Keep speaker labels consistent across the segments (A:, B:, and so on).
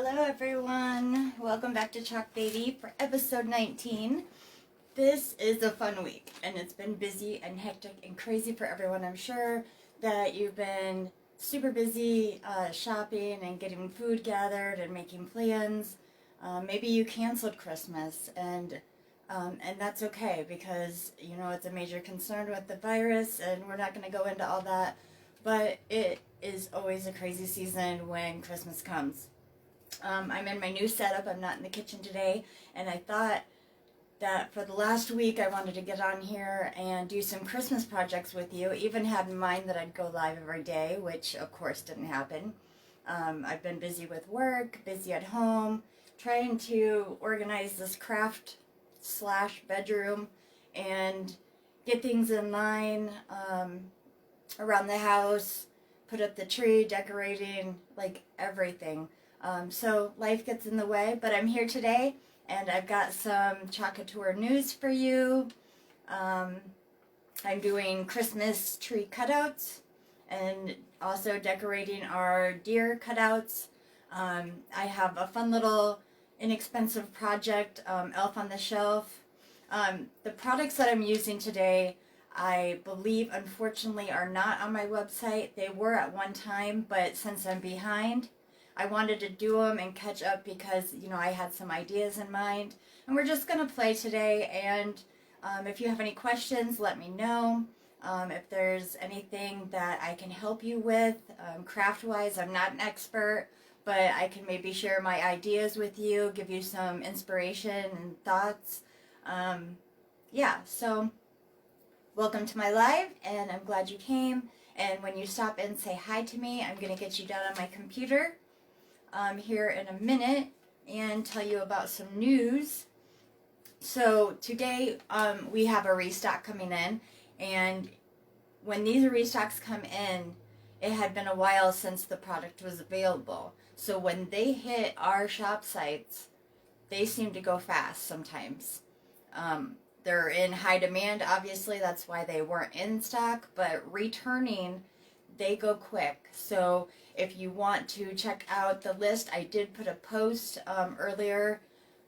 A: Hello everyone, welcome back to Chalkbaby for episode 19. This is a fun week and it's been busy and hectic and crazy for everyone. I'm sure that you've been super busy shopping and getting food gathered and making plans. Maybe you canceled Christmas and that's okay because you know it's a major concern with the virus and we're not going to go into all that, but it is always a crazy season when Christmas comes. I'm in my new setup. I'm not in the kitchen today, and I thought that for the last week I wanted to get on here and do some Christmas projects with you. Even had in mind that I'd go live every day, which of course didn't happen. I've been busy with work, busy at home, trying to organize this craft / bedroom and get things in line around the house, put up the tree, decorating, like everything. So life gets in the way, but I'm here today and I've got some Chalk Couture news for you. I'm doing Christmas tree cutouts and also decorating our deer cutouts. I have a fun little inexpensive project, Elf on the Shelf. The products that I'm using today, I believe unfortunately are not on my website. They were at one time, but since I'm behind, I wanted to do them and catch up because, you know, I had some ideas in mind. And we're just going to play today. And if you have any questions, let me know. If there's anything that I can help you with, craft-wise, I'm not an expert, but I can maybe share my ideas with you, give you some inspiration and thoughts. So welcome to my live, and I'm glad you came. And when you stop in, say hi to me. I'm going to get you down on my computer here in a minute and tell you about some news. So today we have a restock coming in, and when these restocks come in, it had been a while since the product was available. So when they hit our shop sites, they seem to go fast sometimes. They're in high demand, obviously, that's why they weren't in stock, but returning, they go quick. So if you want to check out the list, I did put a post earlier,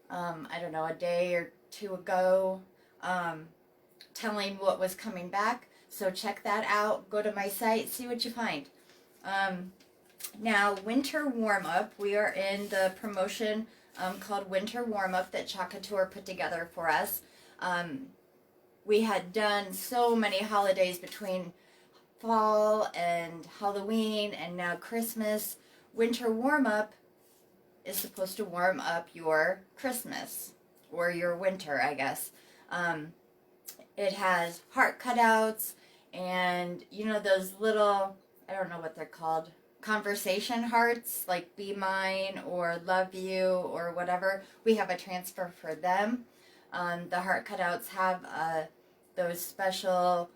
A: I don't know, a day or two ago, telling what was coming back. So check that out. Go to my site, see what you find. Now, Winter Warm-Up, we are in the promotion called Winter Warm-Up that Chalk Couture put together for us. We had done so many holidays between fall and Halloween and now Christmas. Winter Warm-Up is supposed to warm up your Christmas or your winter, I guess. It has heart cutouts and, you know, those little, I don't know what they're called, conversation hearts, like Be Mine or Love You or whatever. We have a transfer for them. The heart cutouts have those special,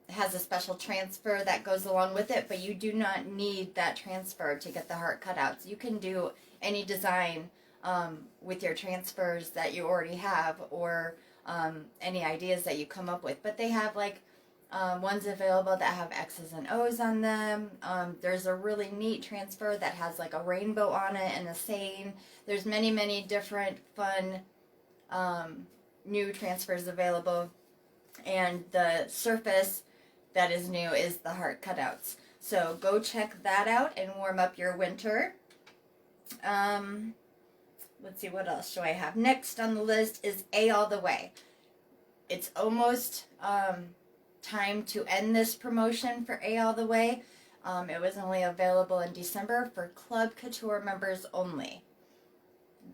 A: has a special transfer that goes along with it, but you do not need that transfer to get the heart cutouts. You can do any design with your transfers that you already have, or any ideas that you come up with. But they have like ones available that have X's and O's on them. There's a really neat transfer that has like a rainbow on it and a saying. There's many different fun new transfers available, and the surface that is new is the heart cutouts. So go check that out and warm up your winter. Let's see, what else do I have? Next on the list is A All The Way. It's almost time to end this promotion for A All The Way. It was only available in December for Club Couture members only.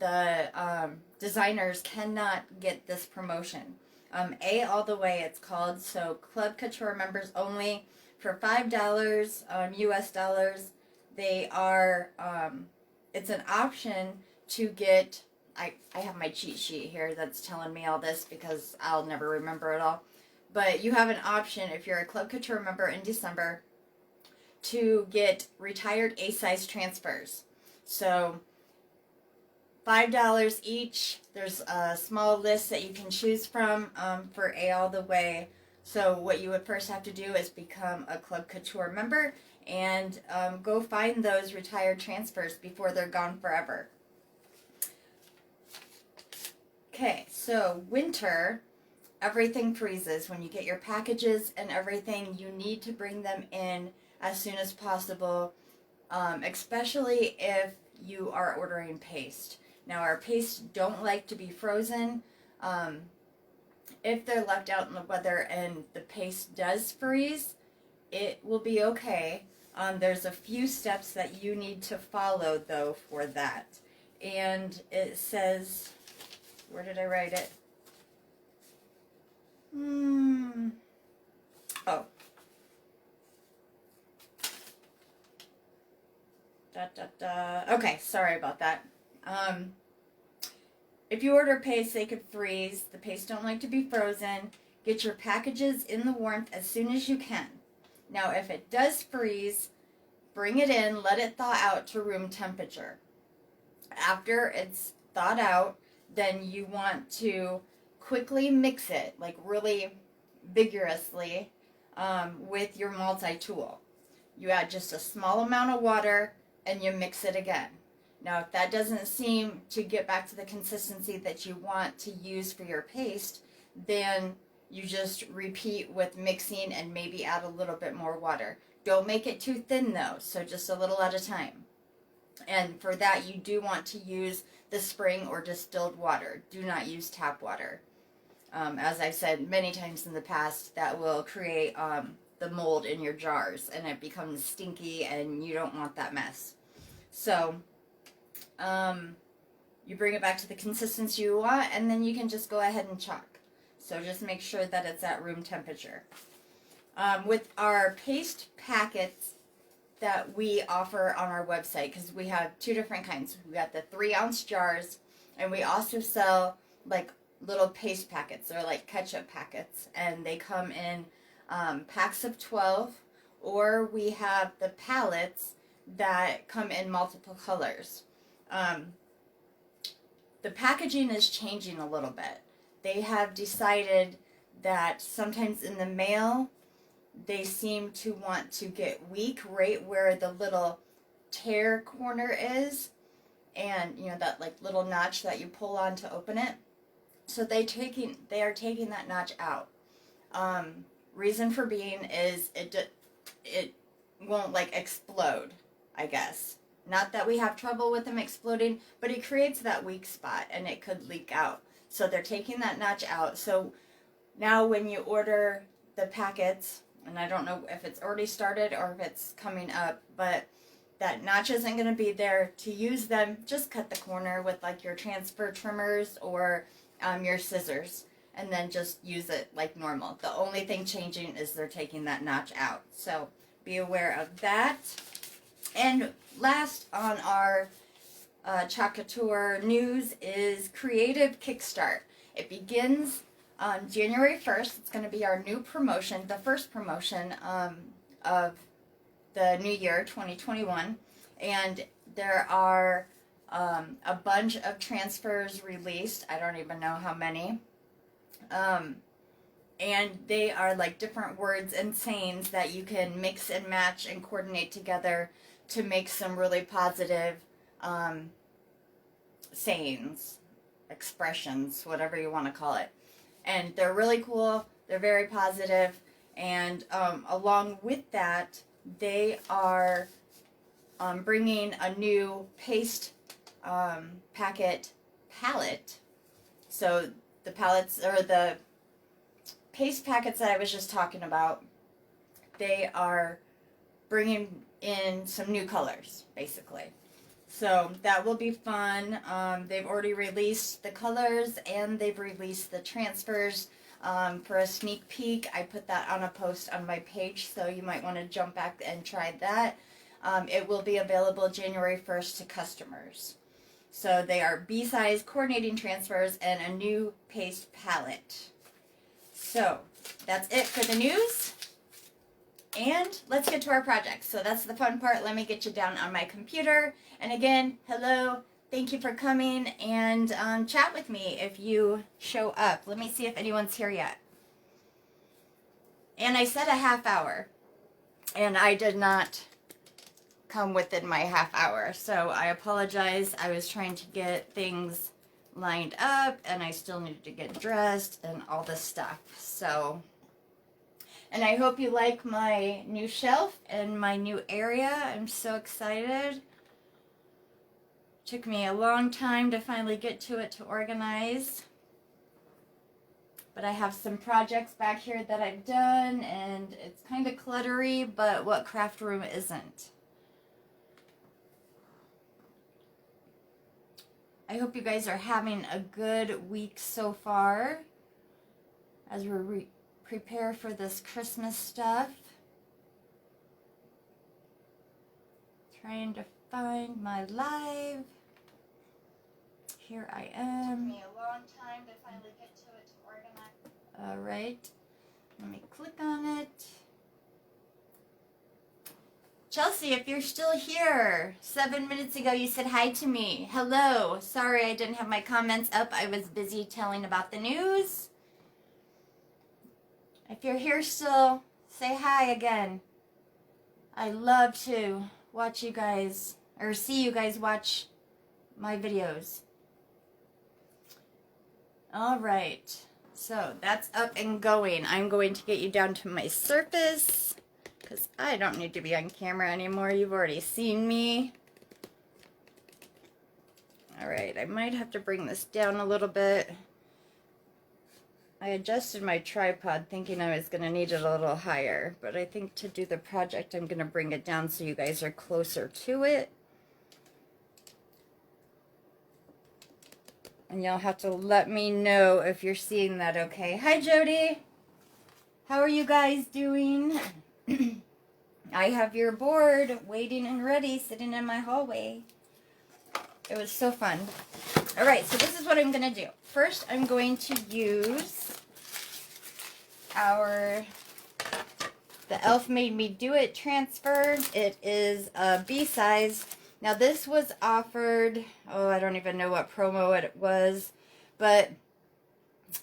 A: The designers cannot get this promotion. A All The Way it's called, so Club Couture members only for $5 US dollars. They are, it's an option to get, I have my cheat sheet here that's telling me all this because I'll never remember it all. But you have an option if you're a Club Couture member in December to get retired A-size transfers. So $5 each. There's a small list that you can choose from for A All The Way. So what you would first have to do is become a Club Couture member, and go find those retired transfers before they're gone forever. Okay, so winter, everything freezes. When you get your packages and everything, you need to bring them in as soon as possible, especially if you are ordering paste. Now, our pastes don't like to be frozen. If they're left out in the weather and the paste does freeze, it will be okay. There's a few steps that you need to follow, though, for that. And it says, where did I write it? Oh. Okay, sorry about that. If you order paste, they could freeze. The paste don't like to be frozen. Get your packages in the warmth as soon as you can. Now, if it does freeze, bring it in, let it thaw out to room temperature. After it's thawed out, then you want to quickly mix it, like really vigorously, with your multi-tool. You add just a small amount of water and you mix it again. Now, if that doesn't seem to get back to the consistency that you want to use for your paste, then you just repeat with mixing and maybe add a little bit more water. Don't make it too thin though, so just a little at a time. And for that, you do want to use the spring or distilled water. Do not use tap water. As I've said many times in the past, that will create the mold in your jars and it becomes stinky and you don't want that mess. So you bring it back to the consistency you want, and then you can just go ahead and chalk. So just make sure that it's at room temperature. With our paste packets that we offer on our website, because we have two different kinds. We got the 3-ounce jars, and we also sell like little paste packets. They're like ketchup packets, and they come in packs of 12, or we have the pallets that come in multiple colors. The packaging is changing a little bit. They have decided that sometimes in the mail, they seem to want to get weak right where the little tear corner is, and you know that like little notch that you pull on to open it. So they are taking that notch out. Reason for being is it won't like explode, I guess. Not that we have trouble with them exploding, but it creates that weak spot and it could leak out. So they're taking that notch out. So now when you order the packets, and I don't know if it's already started or if it's coming up, but that notch isn't going to be there. To use them, just cut the corner with like your transfer trimmers or your scissors, and then just use it like normal. The only thing changing is they're taking that notch out. So be aware of that. And last on our Chalk Couture news is Creative Kickstart. It begins on January 1st. It's going to be our new promotion, the first promotion of the new year, 2021. And there are a bunch of transfers released. I don't even know how many. And they are like different words and sayings that you can mix and match and coordinate together to make some really positive sayings, expressions, whatever you want to call it. And they're really cool. They're very positive. And along with that, they are bringing a new paste packet palette. So the palettes, or the paste packets that I was just talking about, they are bringing in some new colors, basically. So that will be fun. They've already released the colors and they've released the transfers. For a sneak peek, I put that on a post on my page, so you might want to jump back and try that. It will be available January 1st to customers. So they are B-size coordinating transfers and a new paste palette. So that's it for the news. And let's get to our project. So that's the fun part. Let me get you down on my computer. And again, hello. Thank you for coming and chat with me if you show up. Let me see if anyone's here yet. And I said a half hour. And I did not come within my half hour. So I apologize. I was trying to get things lined up and I still needed to get dressed and all this stuff. So, and I hope you like my new shelf and my new area. I'm so excited. Took me a long time to finally get to it to organize. But I have some projects back here that I've done, and it's kind of cluttery, but what craft room isn't? I hope you guys are having a good week so far as we prepare for this Christmas stuff. Trying to find my live. Here I am. Took me a long time to finally get to it to organize. All right, let me click on it. Chelsea, if you're still here, 7 minutes ago you said hi to me. Hello. Sorry I didn't have my comments up. I was busy telling about the news. If you're here still, say hi again. I love to watch you guys, or see you guys watch my videos. All right, so that's up and going. I'm going to get you down to my surface because I don't need to be on camera anymore. You've already seen me. All right, I might have to bring this down a little bit. I adjusted my tripod thinking I was going to need it a little higher, but I think to do the project I'm going to bring it down so you guys are closer to it. And you'll have to let me know if you're seeing that okay. Hi, Jody. How are you guys doing? I have your board waiting and ready, sitting in my hallway. It was so fun. All right, so this is what I'm going to do. First, I'm going to use the Elf Made Me Do It transfer. It is a B size. Now this was offered, oh, I don't even know what promo it was, but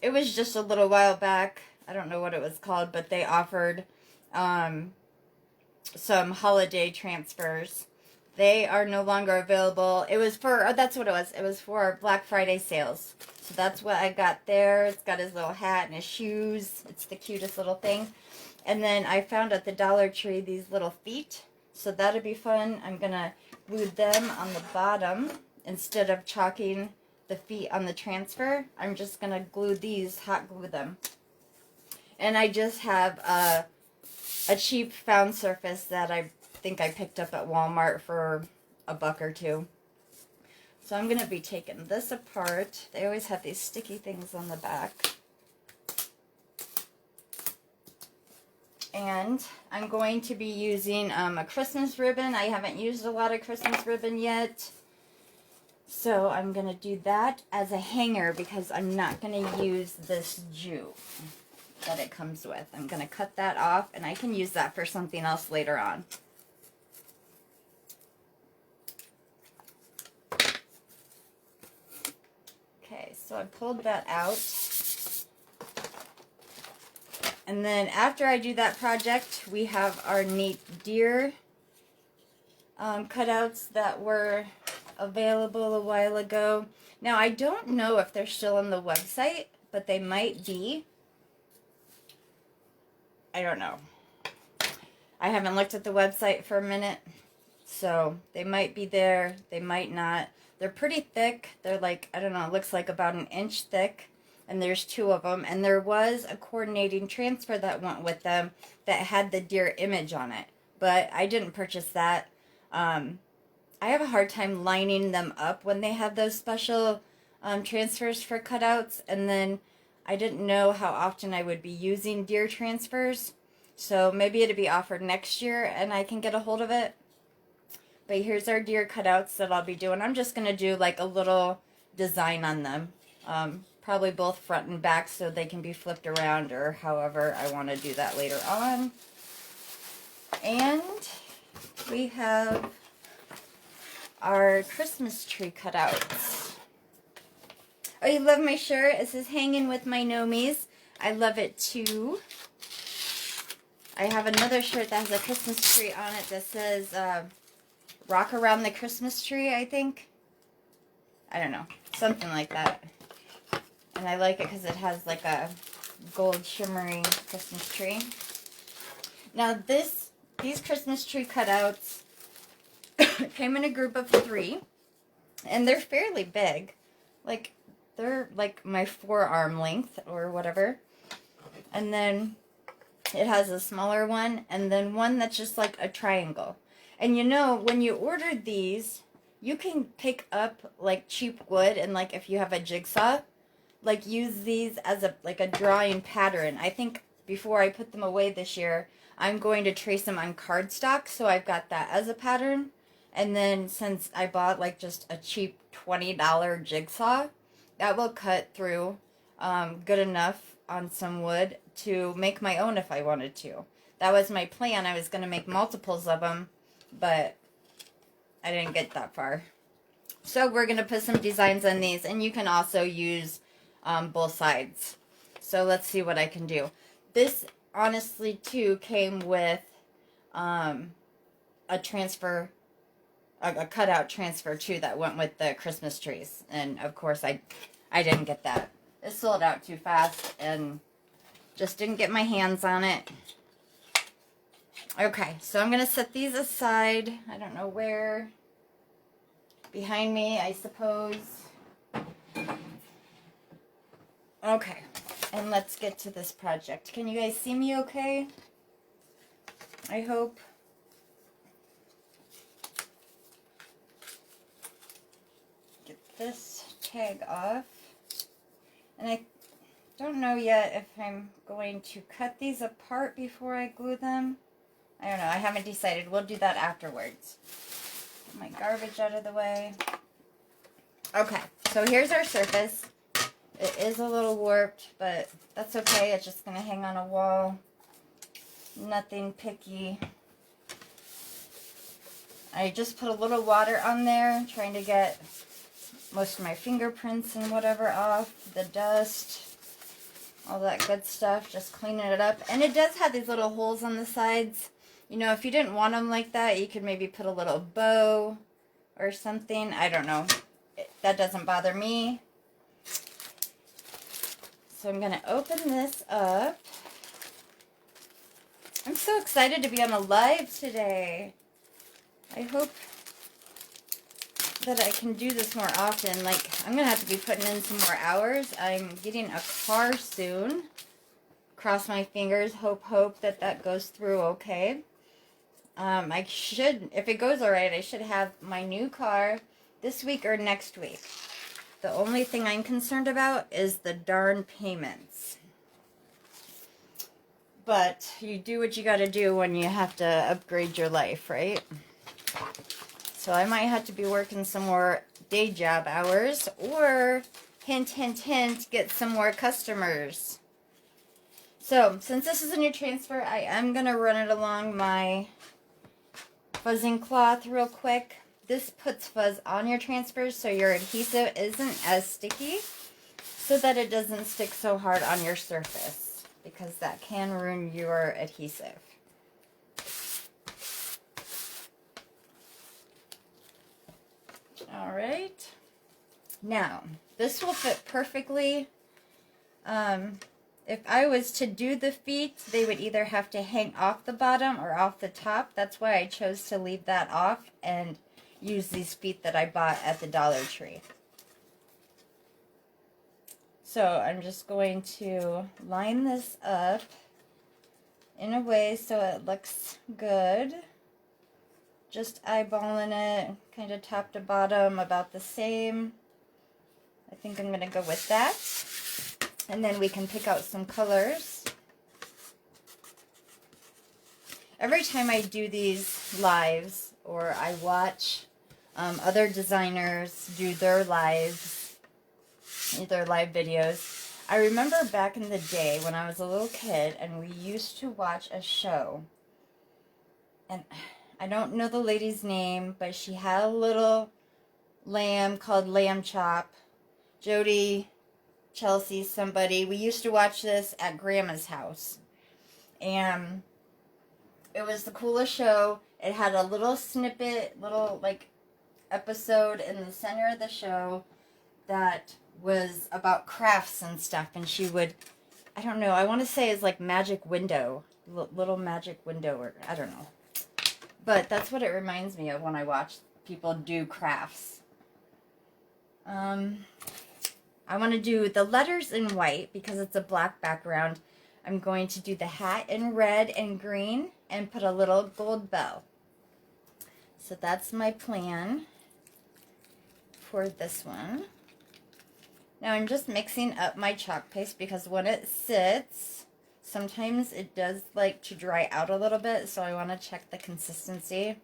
A: it was just a little while back. I don't know what it was called, but they offered some holiday transfers. They are no longer available. It was for, oh, that's what it was. It was for Black Friday sales. So that's what I got there. It's got his little hat and his shoes. It's the cutest little thing. And then I found at the Dollar Tree these little feet. So that'll be fun. I'm going to glue them on the bottom instead of chalking the feet on the transfer. I'm just going to glue these, hot glue them. And I just have a cheap found surface that I think I picked up at Walmart for $1 or $2. So I'm going to be taking this apart. They always have these sticky things on the back. And I'm going to be using a Christmas ribbon. I haven't used a lot of Christmas ribbon yet. So I'm going to do that as a hanger because I'm not going to use this jute that it comes with. I'm going to cut that off and I can use that for something else later on. Okay, so I pulled that out. And then after I do that project, we have our neat deer cutouts that were available a while ago. Now, I don't know if they're still on the website, but they might be. I don't know. I haven't looked at the website for a minute, so they might be there. They might not. They're pretty thick. They're like, I don't know, it looks like about 1 inch thick. And there's 2 of them. And there was a coordinating transfer that went with them that had the deer image on it. But I didn't purchase that. I have a hard time lining them up when they have those special transfers for cutouts. And then I didn't know how often I would be using deer transfers. So maybe it'll be offered next year and I can get a hold of it. But here's our deer cutouts that I'll be doing. I'm just going to do like a little design on them. Probably both front and back so they can be flipped around or however I want to do that later on. And we have our Christmas tree cutouts. Oh, you love my shirt? It says hanging with my Nomies. I love it too. I have another shirt that has a Christmas tree on it that says Rock Around the Christmas Tree, I think. I don't know. Something like that. And I like it because it has like a gold shimmery Christmas tree. Now these Christmas tree cutouts came in a group of 3. And they're fairly big. Like, they're like my forearm length or whatever. And then it has a smaller one. And then one that's just like a triangle. And you know, when you order these, you can pick up like cheap wood. And like if you have a jigsaw, like use these as a drawing pattern. I think before I put them away this year, I'm going to trace them on cardstock. So I've got that as a pattern. And then since I bought like just a cheap $20 jigsaw, that will cut through good enough on some wood to make my own if I wanted to. That was my plan. I was going to make multiples of them, but I didn't get that far. So we're going to put some designs on these, and you can also use both sides. So let's see what I can do. This honestly too came with a transfer, a cutout transfer too that went with the Christmas trees, and of course I didn't get that. It sold out too fast and just didn't get my hands on it. Okay, so I'm gonna set these aside. I don't know where. Behind me, I suppose. Okay, and let's get to this project. Can you guys see me okay? I hope. This tag off, and I don't know yet if I'm going to cut these apart before I glue them. I don't know. I haven't decided. We'll do that afterwards. Get my garbage out of the way. Okay, so here's our surface. It is a little warped, but that's okay. It's just going to hang on a wall. Nothing picky. I just put a little water on there, trying to get most of my fingerprints and whatever off, the dust, all that good stuff, just cleaning it up. And it does have these little holes on the sides. You know, if you didn't want them like that, you could maybe put a little bow or something. I don't know. That doesn't bother me. So I'm going to open this up. I'm so excited to be on a live today. I hope that I can do this more often. Like, I'm going to have to be putting in some more hours. I'm getting a car soon. Cross my fingers. Hope that goes through okay. I should, if it goes alright, I should have my new car this week or next week. The only thing I'm concerned about is the darn payments. But you do what you got to do when you have to upgrade your life, right? So I might have to be working some more day job hours, or hint, hint, hint, get some more customers. So since this is a new transfer, I am going to run it along my fuzzing cloth real quick. This puts fuzz on your transfers so your adhesive isn't as sticky, so that it doesn't stick so hard on your surface, because that can ruin your adhesive. Alright, now this will fit perfectly. If I was to do the feet, they would either have to hang off the bottom or off the top. That's why I chose to leave that off and use these feet that I bought at the Dollar Tree. So I'm just going to line this up in a way so it looks good. Just eyeballing it, kind of top to bottom, about the same. I think I'm going to go with that. And then we can pick out some colors. Every time I do these lives, or I watch other designers do their lives, their live videos, I remember back in the day when I was a little kid and we used to watch a show. And I don't know the lady's name, but she had a little lamb called Lamb Chop. Jody, Chelsea, somebody. We used to watch this at Grandma's house. And it was the coolest show. It had a little snippet, little like episode in the center of the show that was about crafts and stuff, and she would, I don't know, I want to say it's like magic window, little magic window, or I don't know. But that's what it reminds me of when I watch people do crafts. I want to do the letters in white because it's a black background. I'm going to do the hat in red and green and put a little gold bow. So that's my plan for this one. Now I'm just mixing up my chalk paste because when it sits, sometimes it does like to dry out a little bit, so I want to check the consistency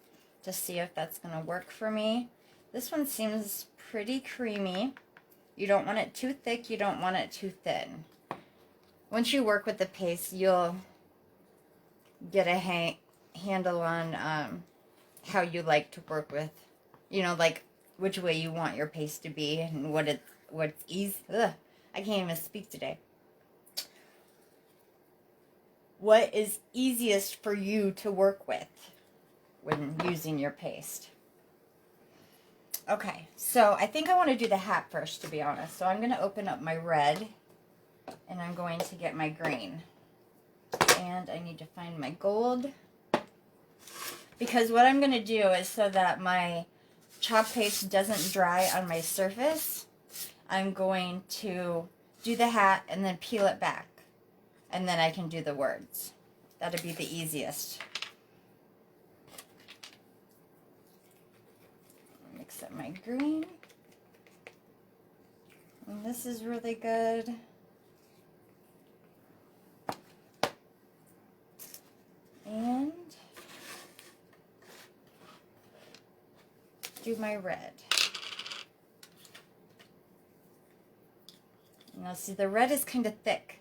A: to see if that's going to work for me. This one seems pretty creamy. You don't want it too thick, you don't want it too thin. Once you work with the paste, you'll get a handle on how you like to work with, you know, like which way you want your paste to be and what's easy. Ugh, I can't even speak today. What is easiest for you to work with when using your paste? Okay, so I think I want to do the hat first, to be honest. So I'm going to open up my red, and I'm going to get my green. And I need to find my gold. Because what I'm going to do is so that my chalk paste doesn't dry on my surface, I'm going to do the hat and then peel it back. And then I can do the words. That'll be the easiest. Mix up my green. And this is really good. And do my red. Now see, the red is kind of thick.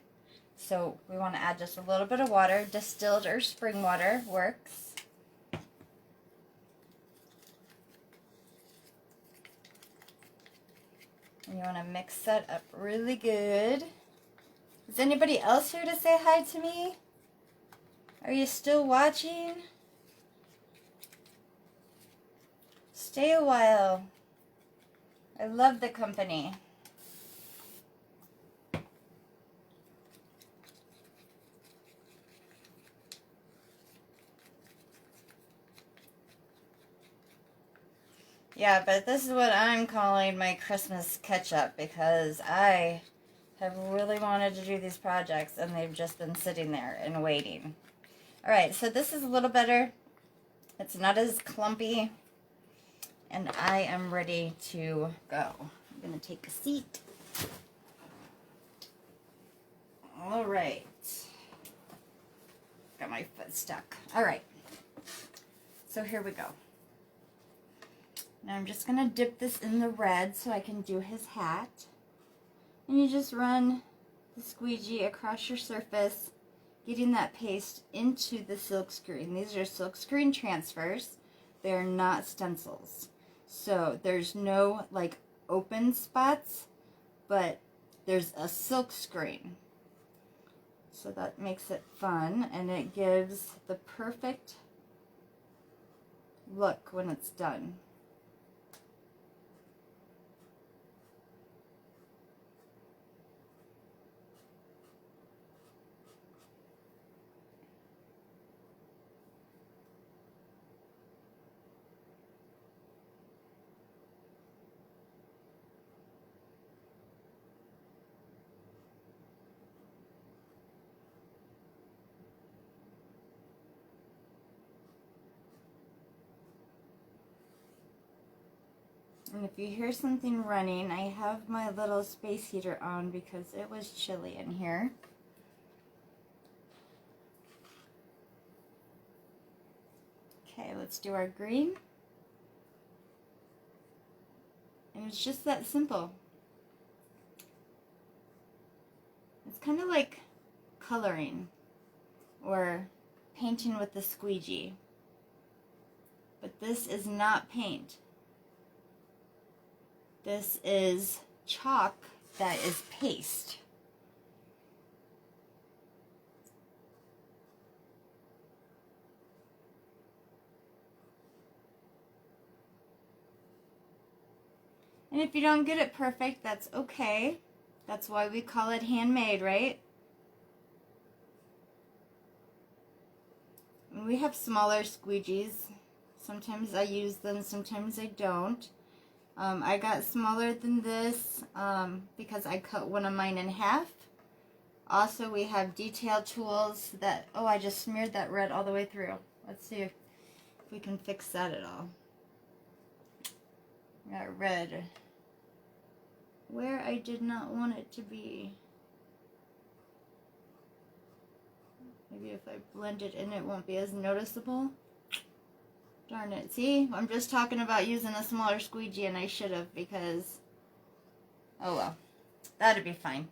A: So we want to add just a little bit of water. Distilled or spring water works. And you want to mix that up really good. Is anybody else here to say hi to me? Are you still watching? Stay a while. I love the company. Yeah, but this is what I'm calling my Christmas catch-up because I have really wanted to do these projects and they've just been sitting there and waiting. Alright, so this is a little better. It's not as clumpy. And I am ready to go. I'm going to take a seat. Alright. Got my foot stuck. Alright. So here we go. Now I'm just going to dip this in the red so I can do his hat. And you just run the squeegee across your surface, getting that paste into the silk screen. These are silk screen transfers. They're not stencils. So there's no like open spots, but there's a silk screen. So that makes it fun and it gives the perfect look when it's done. And if you hear something running, I have my little space heater on because it was chilly in here. Okay, let's do our green. And it's just that simple. It's kind of like coloring or painting with the squeegee. But this is not paint. This is chalk that is paste. And if you don't get it perfect, that's okay. That's why we call it handmade, right? And we have smaller squeegees. Sometimes I use them, sometimes I don't. I got smaller than this because I cut one of mine in half. Also, we have detail tools that, oh, I just smeared that red all the way through. Let's see if we can fix that at all. Got red where I did not want it to be. Maybe if I blend it in, it won't be as noticeable. Darn it. See, I'm just talking about using a smaller squeegee, and I should have, because, oh well, that'd be fine.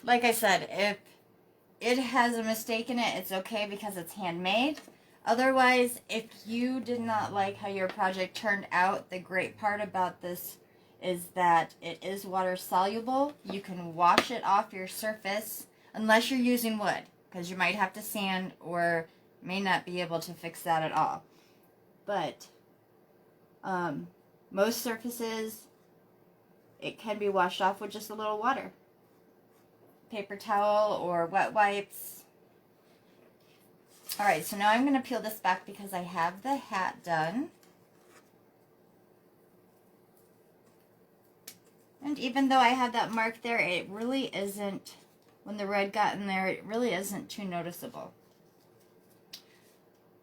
A: Like I said, if it has a mistake in it, it's okay because it's handmade. Otherwise, if you did not like how your project turned out, the great part about this is that it is water soluble. You can wash it off your surface, unless you're using wood, because you might have to sand or may not be able to fix that at all. But most surfaces, it can be washed off with just a little water. Paper towel or wet wipes. Alright, so now I'm going to peel this back because I have the hat done. And even though I have that mark there, it really isn't, when the red got in there, it really isn't too noticeable.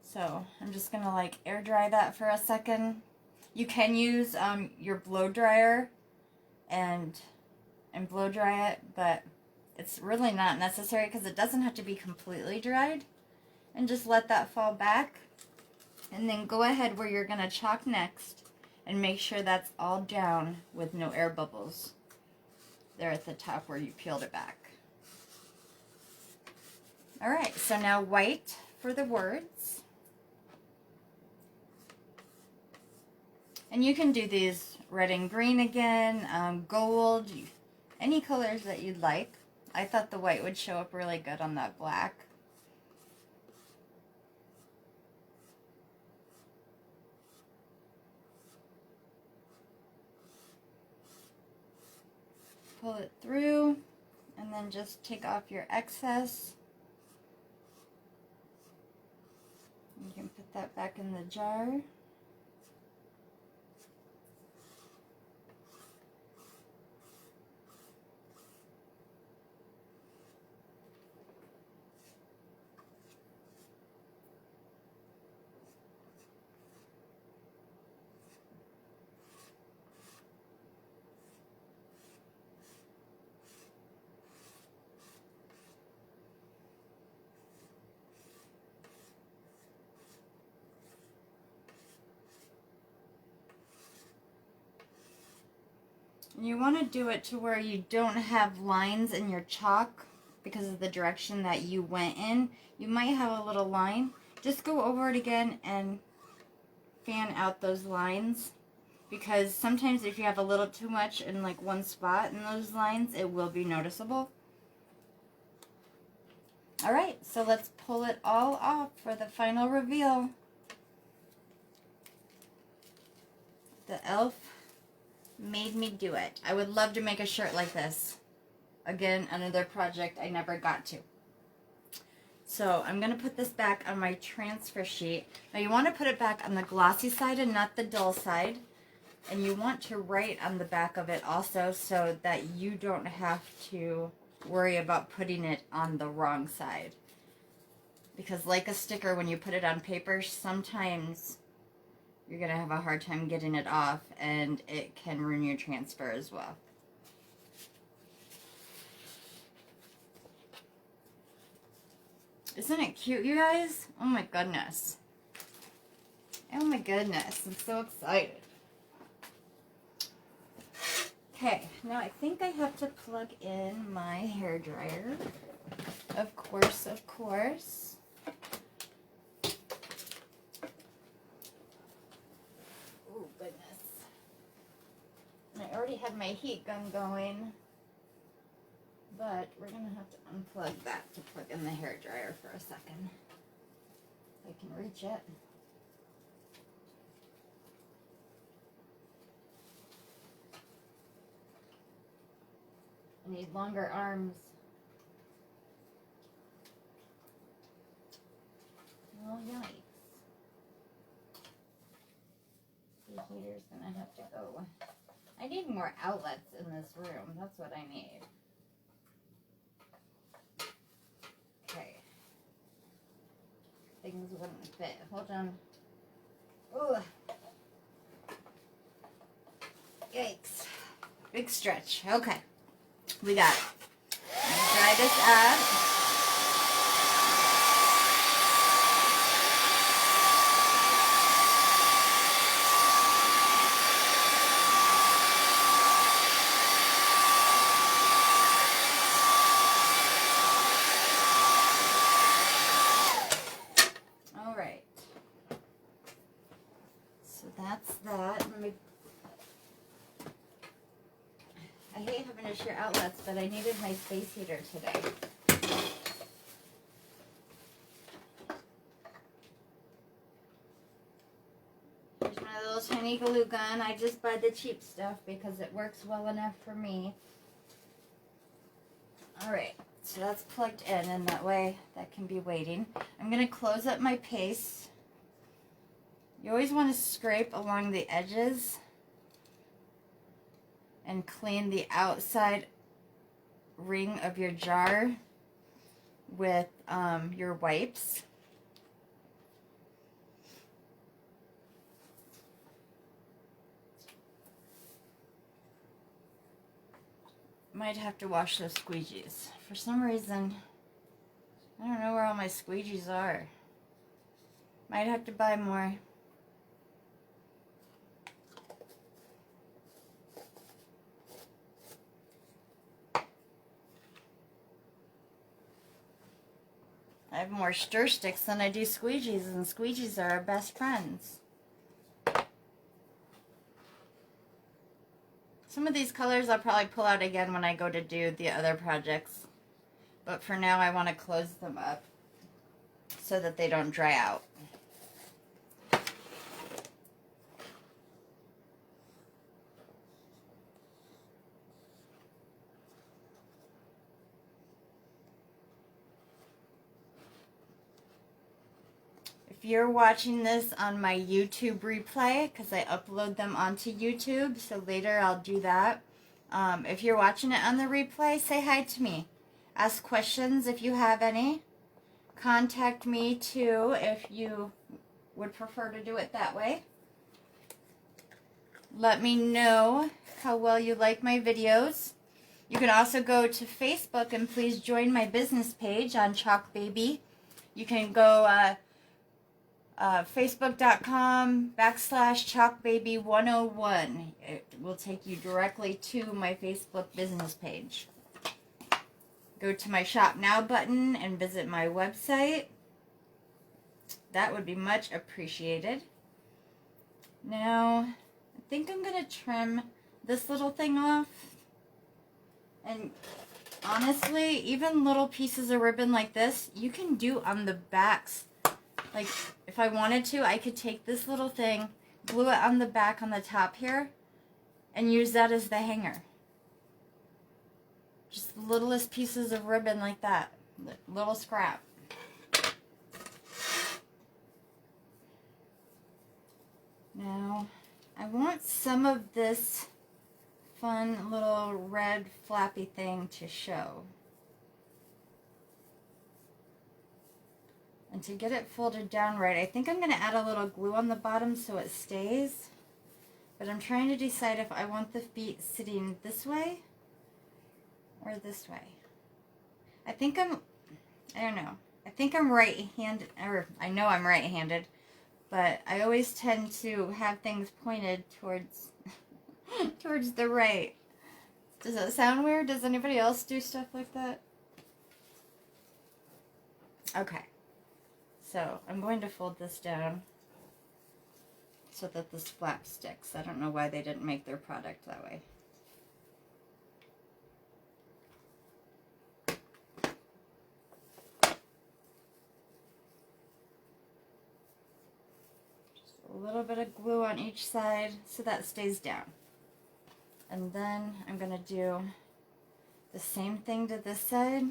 A: So I'm just going to like air dry that for a second. You can use your blow dryer and blow dry it, but it's really not necessary because it doesn't have to be completely dried. And just let that fall back. And then go ahead where you're going to chalk next and make sure that's all down with no air bubbles there at the top where you peeled it back. Alright, so now white for the words. And you can do these red and green again, gold, any colors that you'd like. I thought the white would show up really good on that black. Pull it through and then just take off your excess. You can put that back in the jar. You want to do it to where you don't have lines in your chalk because of the direction that you went in. You might have a little line. Just go over it again and fan out those lines, because sometimes if you have a little too much in like one spot in those lines, it will be noticeable. Alright, so let's pull it all off for the final reveal. The elf made me do it. I would love to make a shirt like this. Again, another project I never got to. So I'm going to put this back on my transfer sheet. Now you want to put it back on the glossy side and not the dull side. And you want to write on the back of it also so that you don't have to worry about putting it on the wrong side. Because like a sticker, when you put it on paper, sometimes you're going to have a hard time getting it off, and it can ruin your transfer as well. Isn't it cute, you guys? Oh my goodness. Oh my goodness, I'm so excited. Okay, now I think I have to plug in my hairdryer. Of course, of course. I already have my heat gun going, but we're going to have to unplug that to plug in the hairdryer for a second. If I can reach it. I need longer arms. Oh, yikes. The heater's gonna have to go. I need more outlets in this room. That's what I need. Okay. Things wouldn't fit. Hold on. Ooh. Yikes. Big stretch. Okay. We got it. Dry this up. All right. So that's that. I hate having to share outlets, but I needed my space heater today. Here's my little tiny glue gun. I just buy the cheap stuff because it works well enough for me. Alright, so that's plugged in, and that way that can be waiting. I'm going to close up my paste. You always want to scrape along the edges and clean the outside ring of your jar with your wipes. Might have to wash those squeegees. For some reason, I don't know where all my squeegees are. Might have to buy more. I have more stir sticks than I do squeegees, and squeegees are our best friends. Some of these colors I'll probably pull out again when I go to do the other projects. But for now I want to close them up so that they don't dry out. If you're watching this on my YouTube replay, because I upload them onto YouTube, so later I'll do that. If you're watching it on the replay, say hi to me. Ask questions if you have any. Contact me too if you would prefer to do it that way. Let me know how well you like my videos. You can also go to Facebook and please join my business page on Chalkbaby. You can go facebook.com/Chalkbaby101. It will take you directly to my Facebook business page. Go to my Shop Now button and visit my website. That would be much appreciated. Now, I think I'm going to trim this little thing off. And honestly, even little pieces of ribbon like this, you can do on the backs. Like, if I wanted to, I could take this little thing, glue it on the back on the top here, and use that as the hanger. Just the littlest pieces of ribbon like that. Little scrap. Now, I want some of this fun little red flappy thing to show. And to get it folded down right, I think I'm going to add a little glue on the bottom so it stays. But I'm trying to decide if I want the feet sitting this way or this way. I don't know. I think I'm right-handed, or I know I'm right-handed, but I always tend to have things pointed towards towards the right. Does that sound weird? Does anybody else do stuff like that? Okay. So I'm going to fold this down so that this flap sticks. I don't know why they didn't make their product that way. Just a little bit of glue on each side so that stays down. And then I'm going to do The same thing to this side.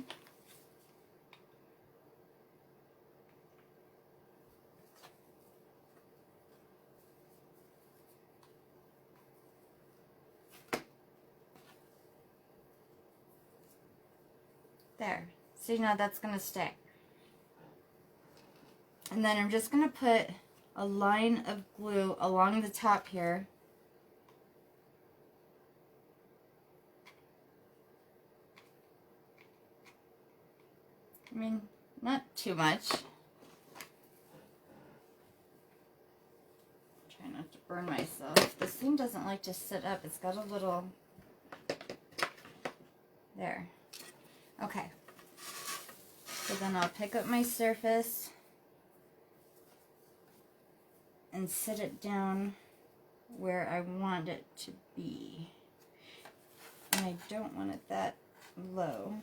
A: There. See, now that's going to stay. And then I'm just going to put a line of glue along the top here. I mean, not too much. Try not to burn myself. This thing doesn't like to sit up. It's got a little... There. Okay. So then I'll pick up my surface and sit it down where I want it to be. And I don't want it that low.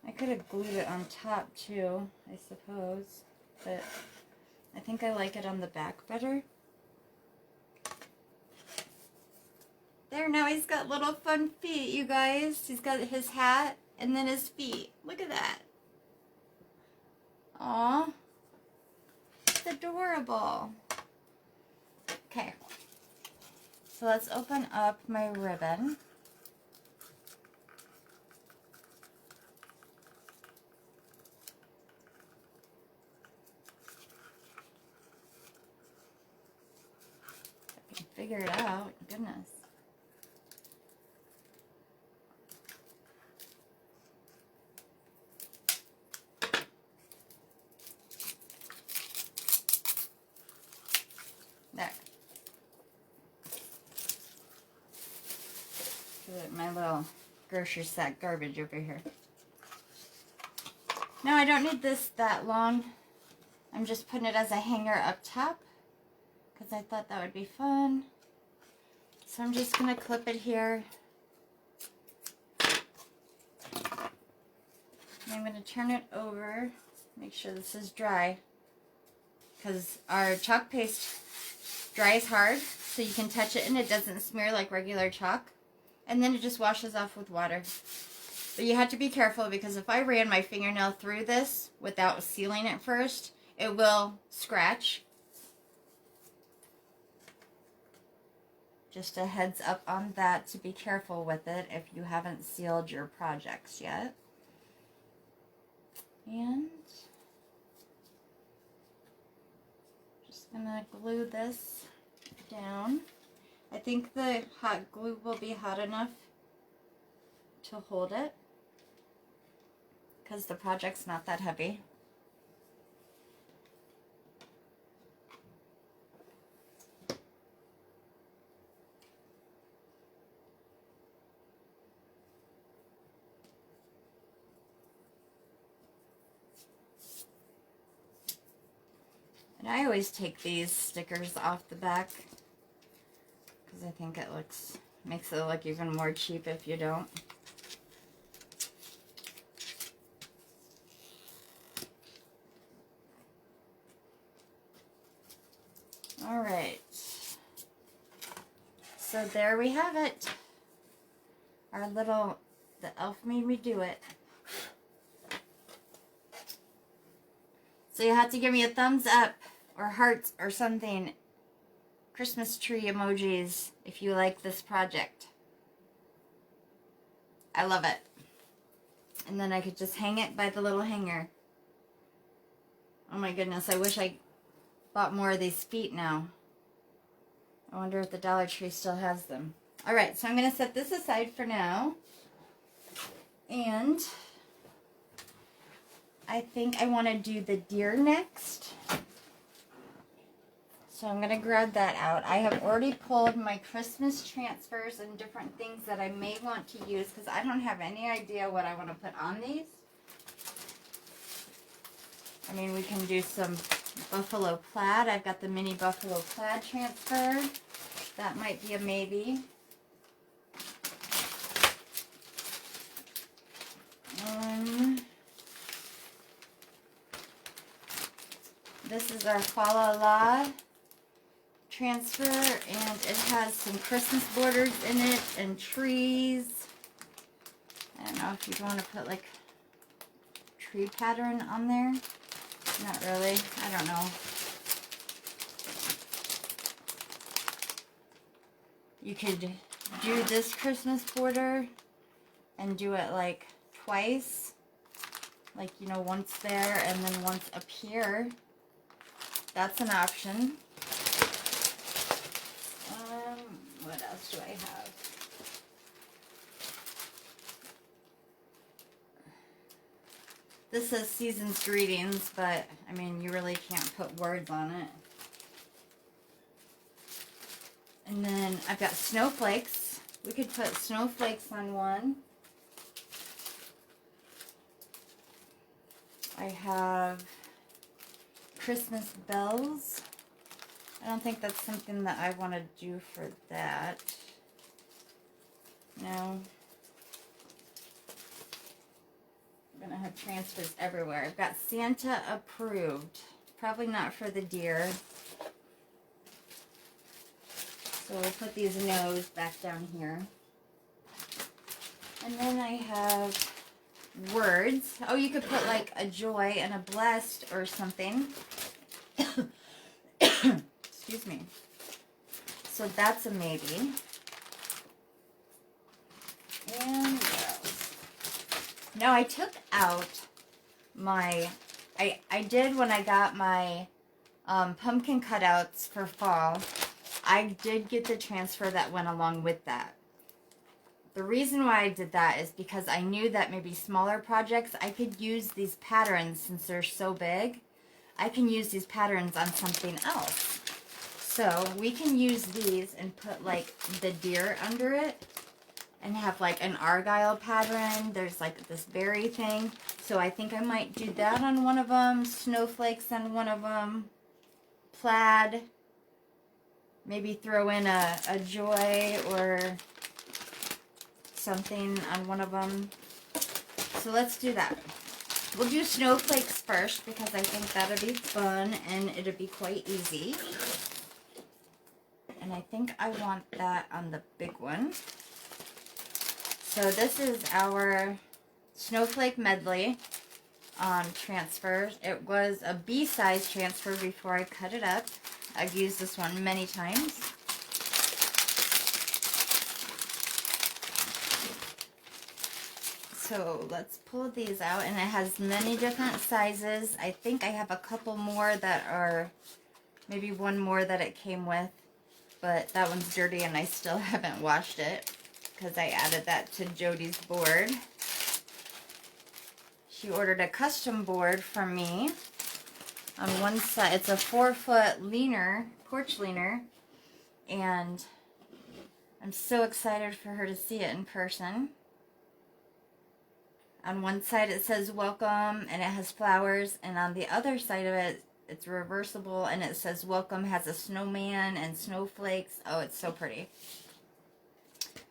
A: I could have glued it on top too, I suppose, but I think I like it on the back better. There, now he's got little fun feet, you guys. He's got his hat and then his feet. Look at that. Aw. It's adorable. Okay. So let's open up my ribbon. I can figure it out. Goodness. There. My little grocery sack garbage over here. No, I don't need this that long. I'm just putting it as a hanger up top because I thought that would be fun. So I'm just going to clip it here. And I'm going to turn it over, make sure this is dry, because our chalk paste dries hard, so you can touch it and it doesn't smear like regular chalk. And then it just washes off with water. But you have to be careful, because if I ran my fingernail through this without sealing it first, it will scratch. Just a heads up on that, to be careful with it if you haven't sealed your projects yet. And just gonna glue this down. I think the hot glue will be hot enough to hold it, because the project's not that heavy. And I always take these stickers off the back, because I think it makes it look even more cheap if you don't. All right. So there we have it. Our little, the elf made me do it. So you have to give me a thumbs up or hearts or something. Christmas tree emojis if you like this project. I love it. And then I could just hang it by the little hanger. Oh my goodness, I wish I bought more of these feet now. I wonder if the Dollar Tree still has them. Alright, so I'm going to set this aside for now. And I think I want to do the deer next. So I'm going to grab that out. I have already pulled my Christmas transfers and different things that I may want to use, because I don't have any idea what I want to put on these. I mean, we can do some buffalo plaid. I've got the mini buffalo plaid transfer. That might be a maybe. This is our Fa La La transfer, and it has some Christmas borders in it and trees. I don't know if you'd want to put like tree pattern on there. Not really. I don't know. You could do this Christmas border and do it like twice. Like, you know, once there and then once up here. That's an option. What else do I have? This says Season's Greetings, but I mean, you really can't put words on it. And then I've got snowflakes. We could put snowflakes on one. I have Christmas bells. I don't think that's something that I want to do for that. No. I'm going to have transfers everywhere. I've got Santa approved. Probably not for the deer. So we'll put these no's back down here. And then I have words. Oh, you could put like a joy and a blessed or something. Excuse me. So that's a maybe. And what else? Now I took out my, I did when I got my pumpkin cutouts for fall. I did get the transfer that went along with that. The reason why I did that is because I knew that maybe smaller projects, I could use these patterns since they're so big. I can use these patterns on something else. So we can use these and put like the deer under it and have like an argyle pattern. There's like this berry thing. So I think I might do that on one of them, snowflakes on one of them, plaid. Maybe throw in a joy or something on one of them. So let's do that. We'll do snowflakes first because I think that'll be fun and it'll be quite easy. And I think I want that on the big one. So this is our snowflake medley transfer. It was a B-size transfer before I cut it up. I've used this one many times. So let's pull these out, and it has many different sizes. I think I have a couple more that are, maybe one more that it came with, but that one's dirty and I still haven't washed it because I added that to Jody's board. She ordered a custom board from me. On one side, it's a 4-foot leaner, porch leaner, and I'm so excited for her to see it in person. On one side it says welcome and it has flowers, and on the other side of it, it's reversible and it says welcome, has a snowman and snowflakes. Oh, it's so pretty.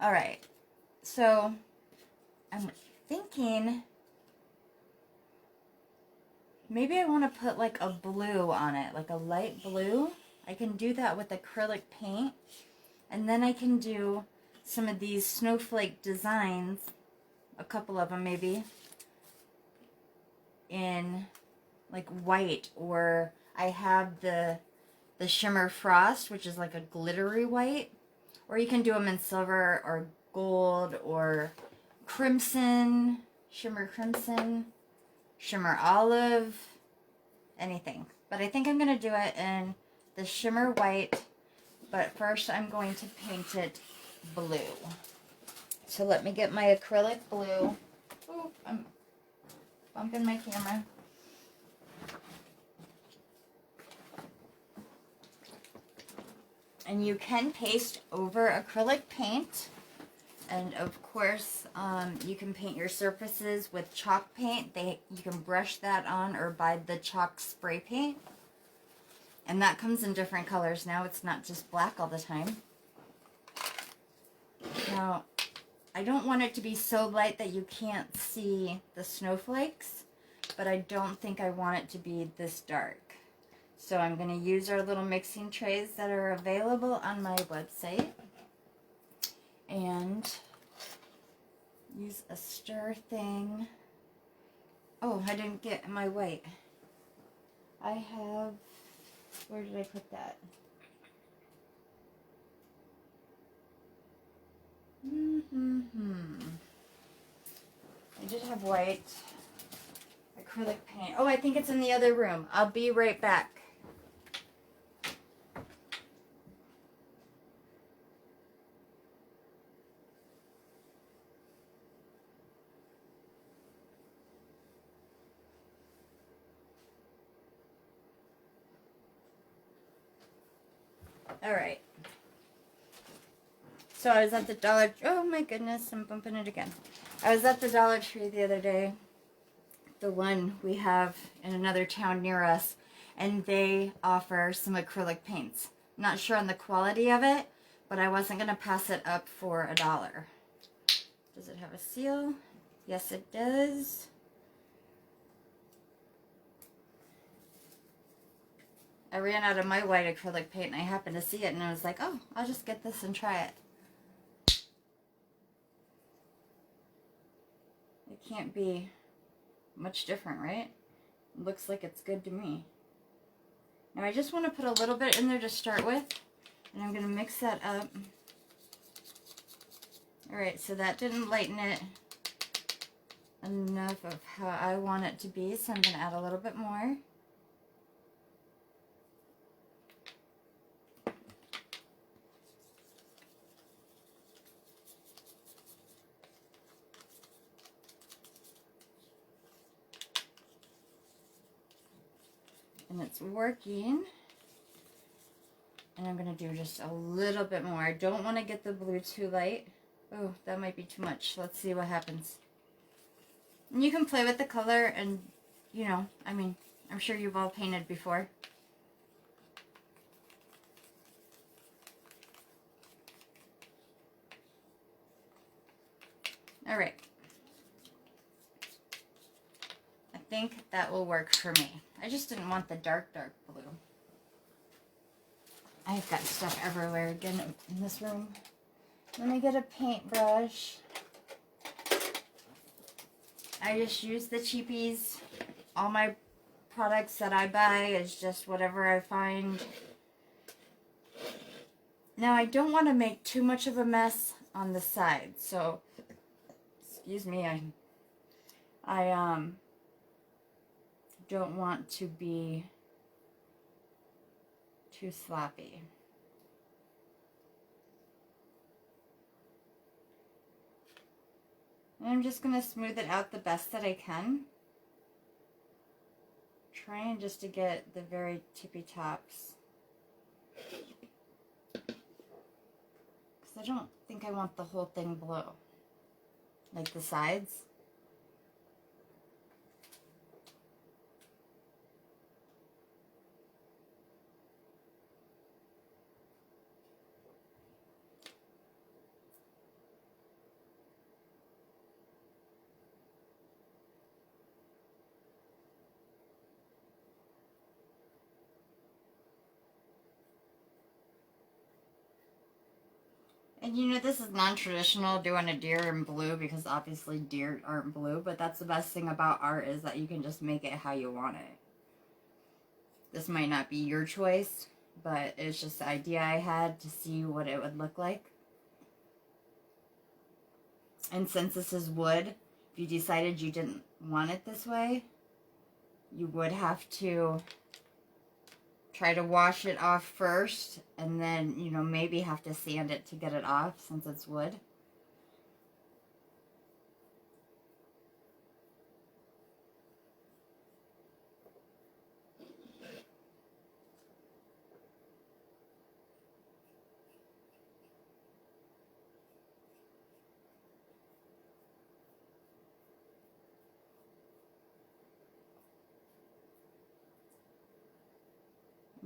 A: Alright, so I'm thinking maybe I want to put like a blue on it, like a light blue. I can do that with acrylic paint, and then I can do some of these snowflake designs, a couple of them maybe, in like white, or I have the shimmer frost, which is like a glittery white, or you can do them in silver or gold or crimson, shimmer crimson, shimmer olive, anything. But I think I'm going to do it in the shimmer white, but first I'm going to paint it blue. So let me get my acrylic blue. Oh, I'm bumping my camera. And you can paste over acrylic paint. And of course, you can paint your surfaces with chalk paint. You can brush that on or buy the chalk spray paint. And that comes in different colors now. It's not just black all the time. Now, I don't want it to be so light that you can't see the snowflakes, but I don't think I want it to be this dark. So I'm going to use our little mixing trays that are available on my website and use a stir thing. Oh, I didn't get my white. I have, where did I put that? I did have white acrylic paint. Oh, I think it's in the other room. I'll be right back. All right. So I was at the oh my goodness, I'm bumping it again. I was at the Dollar Tree the other day, the one we have in another town near us, and they offer some acrylic paints. Not sure on the quality of it, but I wasn't going to pass it up for $1. Does it have a seal? Yes, it does. I ran out of my white acrylic paint and I happened to see it and I was like, oh, I'll just get this and try it. It can't be much different, right? It looks like it's good to me. Now I just want to put a little bit in there to start with, and I'm going to mix that up. Alright, so that didn't lighten it enough of how I want it to be, so I'm going to add a little bit more. And it's working. And I'm going to do just a little bit more. I don't want to get the blue too light. Oh, that might be too much. Let's see what happens. And you can play with the color and, you know, I mean, I'm sure you've all painted before. All right. I think that will work for me. I just didn't want the dark, dark blue. I've got stuff everywhere again in this room. Let me get a paintbrush. I just use the cheapies. All my products that I buy is just whatever I find. Now I don't want to make too much of a mess on the side, so excuse me, I don't want to be too sloppy. And I'm just going to smooth it out the best that I can. Trying just to get the very tippy tops. Because I don't think I want the whole thing blue. Like the sides. And you know, this is non-traditional doing a deer in blue because obviously deer aren't blue, but that's the best thing about art is that you can just make it how you want it. This might not be your choice, but it's just the idea I had to see what it would look like. And since this is wood, if you decided you didn't want it this way, you would have to try to wash it off first, and then, you know, maybe have to sand it to get it off since it's wood.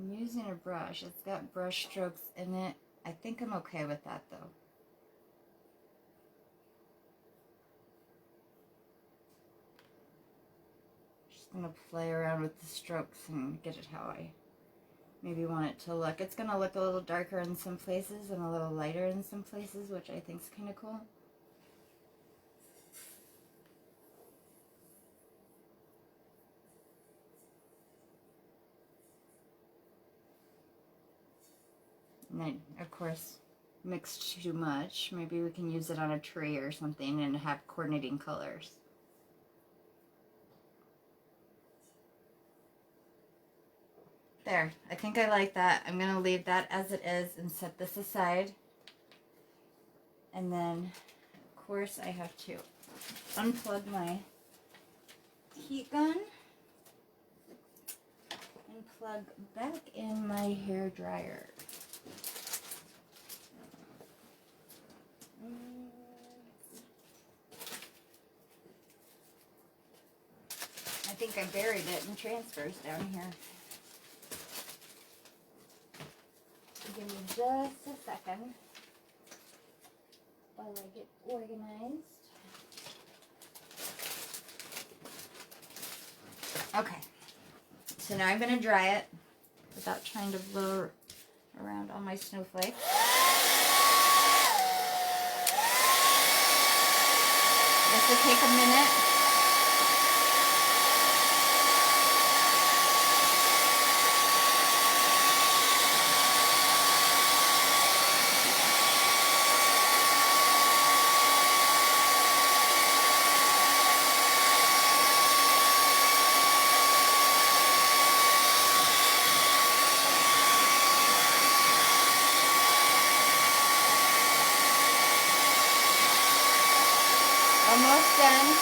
A: I'm using a brush. It's got brush strokes in it. I think I'm okay with that though. Just gonna play around with the strokes and get it how I maybe want it to look. It's going to look a little darker in some places and a little lighter in some places, which I think is kind of cool. And then, of course, mixed too much. Maybe we can use it on a tree or something and have coordinating colors. There, I think I like that. I'm going to leave that as it is and set this aside. And then, of course, I have to unplug my heat gun and plug back in my hair dryer. I think I buried it in transfers down here. Give me just a second while I get organized. Okay, so now I'm going to dry it without trying to blow around all my snowflakes. This will take a minute. Almost done.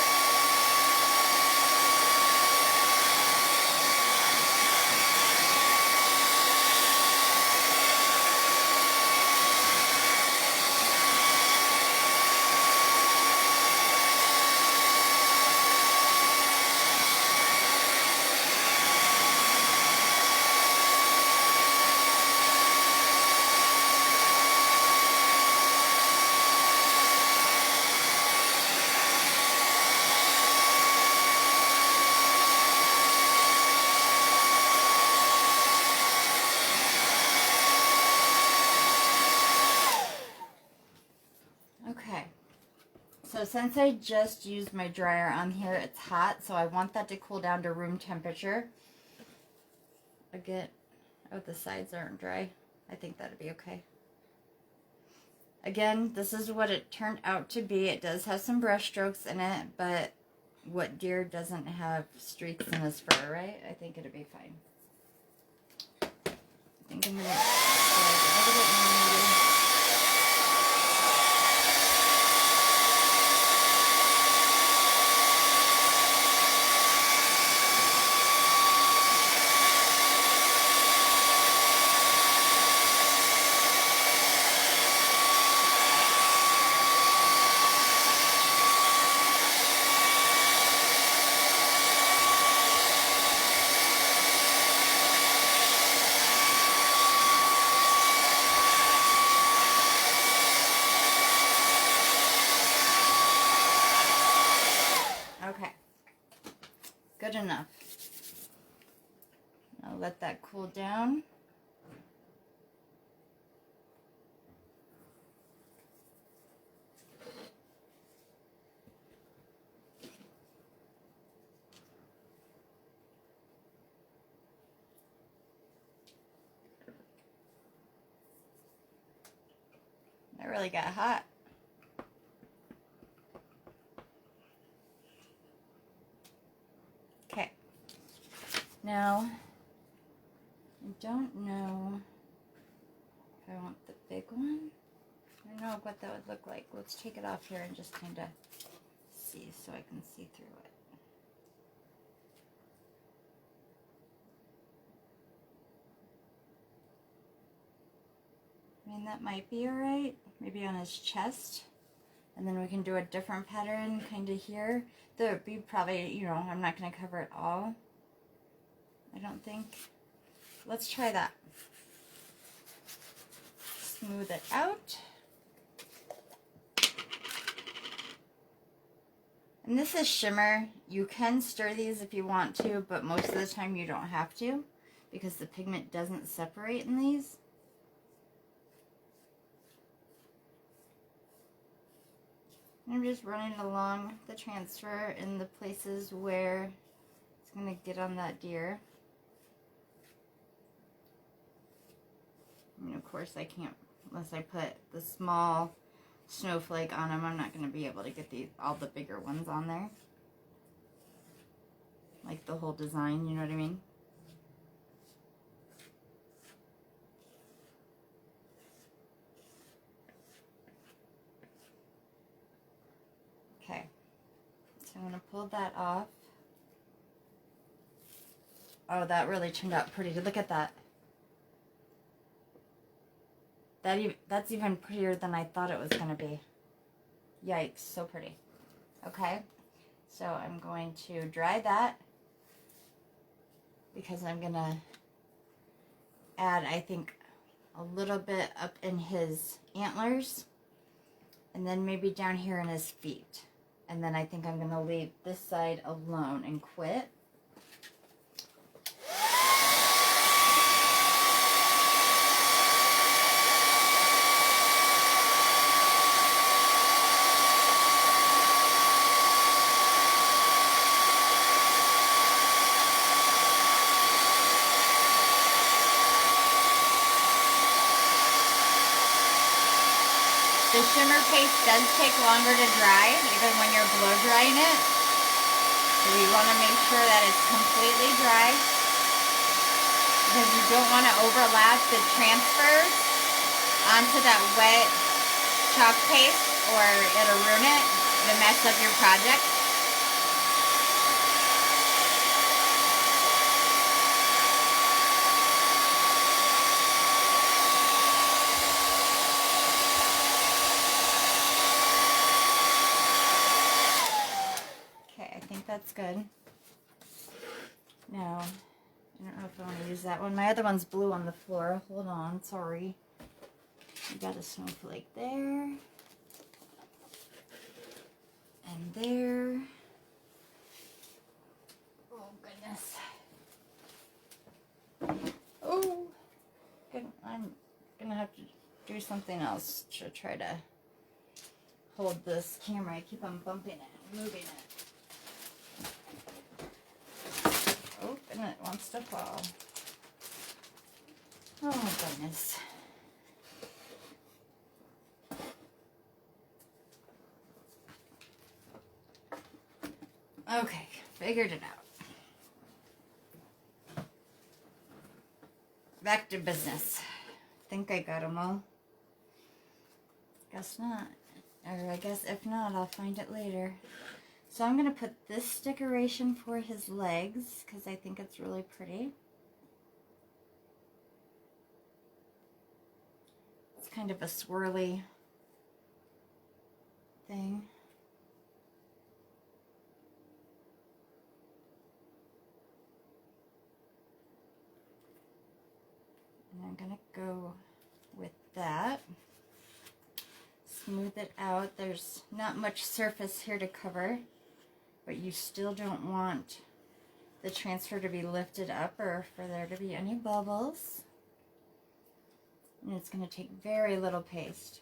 A: So since I just used my dryer on here, it's hot, so I want that to cool down to room temperature. Again, oh, the sides aren't dry. I think that'd be okay. Again, this is what it turned out to be. It does have some brush strokes in it, but what deer doesn't have streaks in his fur, right? I think it'll be fine. I think I'm gonna slide it a little bit more maybe. Okay, good enough. I'll let that cool down. That really got hot. Okay. Now, I don't know if I want the big one. I don't know what that would look like. Let's take it off here and just kind of see so I can see through it. I mean, that might be alright. Maybe on his chest. And then we can do a different pattern kind of here. There would be probably, you know, I'm not going to cover it all. I don't think. Let's try that. Smooth it out. And this is shimmer. You can stir these if you want to, but most of the time you don't have to. because the pigment doesn't separate in these. I'm just running along the transfer in the places where it's going to get on that deer. I mean, of course I can't, unless I put the small snowflake on them, I'm not going to be able to get all the bigger ones on there. Like the whole design, you know what I mean? Okay, so I'm going to pull that off. Oh, that really turned out pretty. Look at that. That's even prettier than I thought it was going to be. Yikes, so pretty. Okay, so I'm going to dry that because I'm going to add, I think, a little bit up in his antlers and then maybe down here in his feet. And then I think I'm going to leave this side alone and quit. The shimmer paste does take longer to dry, even when you're blow drying it. So you want to make sure that it's completely dry, because you don't want to overlap the transfers onto that wet chalk paste, or it'll ruin it. It'll mess up your project. That's good. Now, I don't know if I want to use that one. My other one's blue on the floor. Hold on, sorry. We got a snowflake there. And there. Oh, goodness. Oh, good. I'm going to have to do something else to try to hold this camera. I keep on bumping it and moving it. Oh, and it wants to fall. Oh my goodness. Okay, figured it out. Back to business. Think I got them all. Guess not. Or I guess if not, I'll find it later. So I'm going to put this decoration for his legs because I think it's really pretty. It's kind of a swirly thing. And I'm going to go with that. Smooth it out. There's not much surface here to cover, but you still don't want the transfer to be lifted up or for there to be any bubbles. And it's going to take very little paste.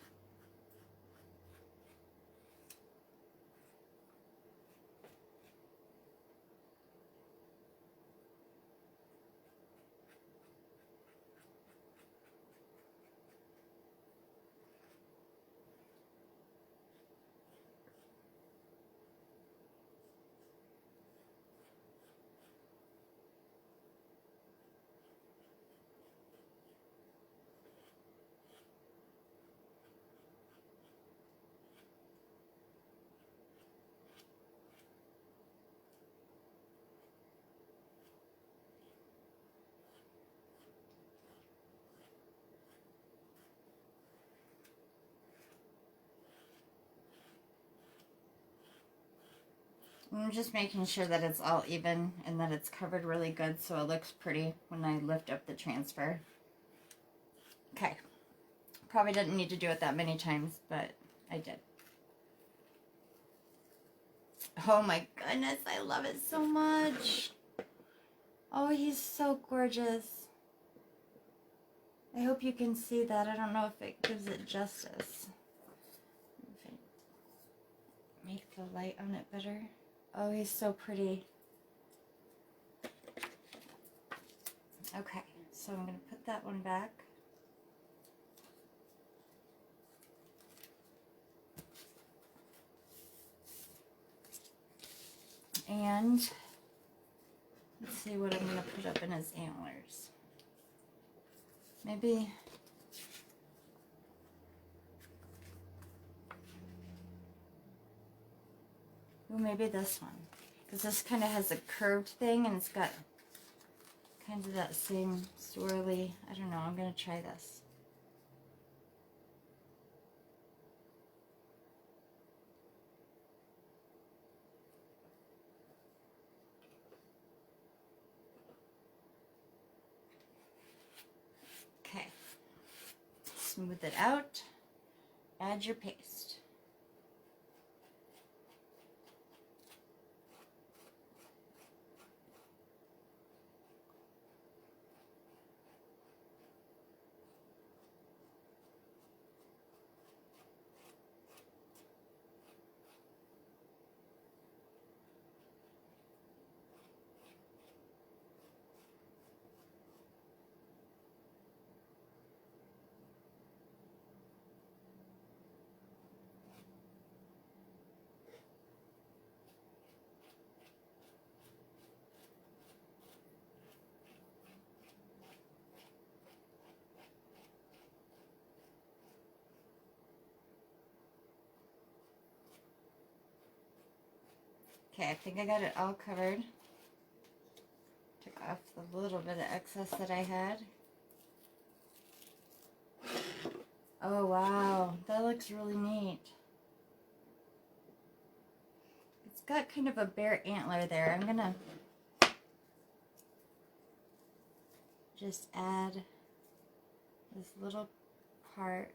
A: I'm just making sure that it's all even and that it's covered really good so it looks pretty when I lift up the transfer. Okay. Probably didn't need to do it that many times, but I did. Oh my goodness, I love it so much. Oh, he's so gorgeous. I hope you can see that. I don't know if it gives it justice. If I make the light on it better. Oh, he's so pretty. Okay, so I'm going to put that one back. And let's see what I'm going to put up in his antlers. Maybe... Ooh, maybe this one. Because this kind of has a curved thing and it's got kind of that same swirly. I don't know. I'm going to try this. Okay. Smooth it out. Add your paste. Okay, I think I got it all covered. Took off the little bit of excess that I had. Oh wow, that looks really neat. It's got kind of a bare antler there. I'm gonna just add this little part.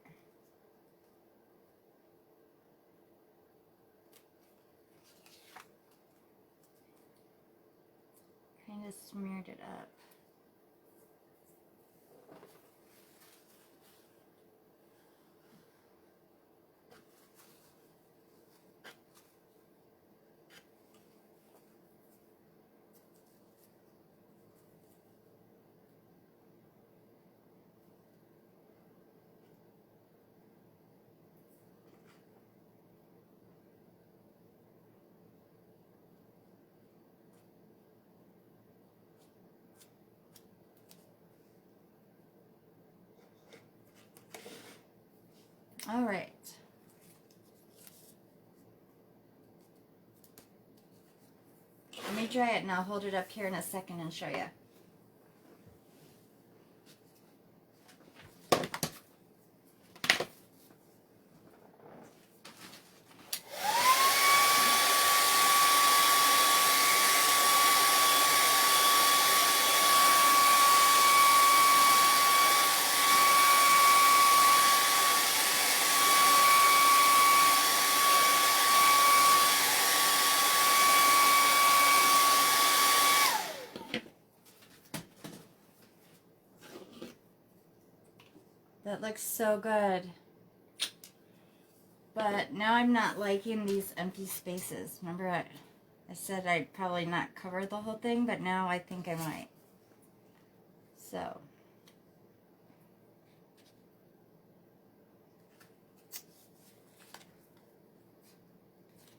A: Kind of smeared it up. All right. Let me dry it and I'll hold it up here in a second and show you. That looks so good. But now I'm not liking these empty spaces. Remember I said I'd probably not cover the whole thing, but now I think I might. So.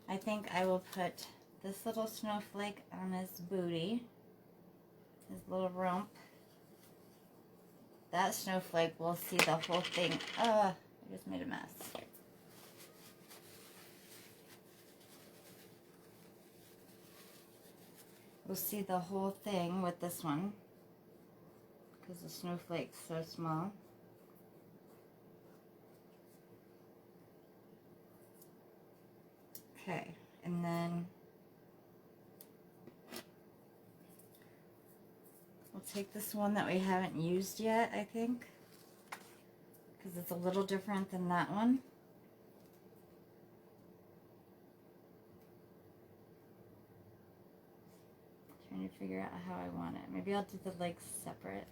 A: I think I will put this little snowflake on his booty, his little rump. That snowflake will see the whole thing. I just made a mess. We'll see the whole thing with this one because the snowflake's so small. Okay, and then we'll take this one that we haven't used yet, I think, because it's a little different than that one. Trying to to figure out how I want it. Maybe I'll do the legs separate.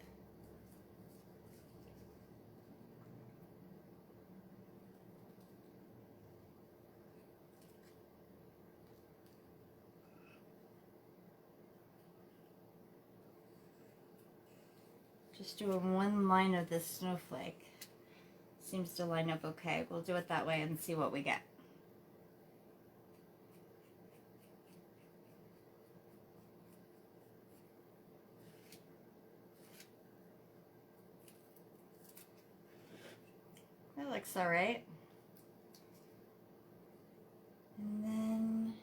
A: Just doing one line of this snowflake. Seems to line up okay. We'll do it that way and see what we get. That looks all right. And then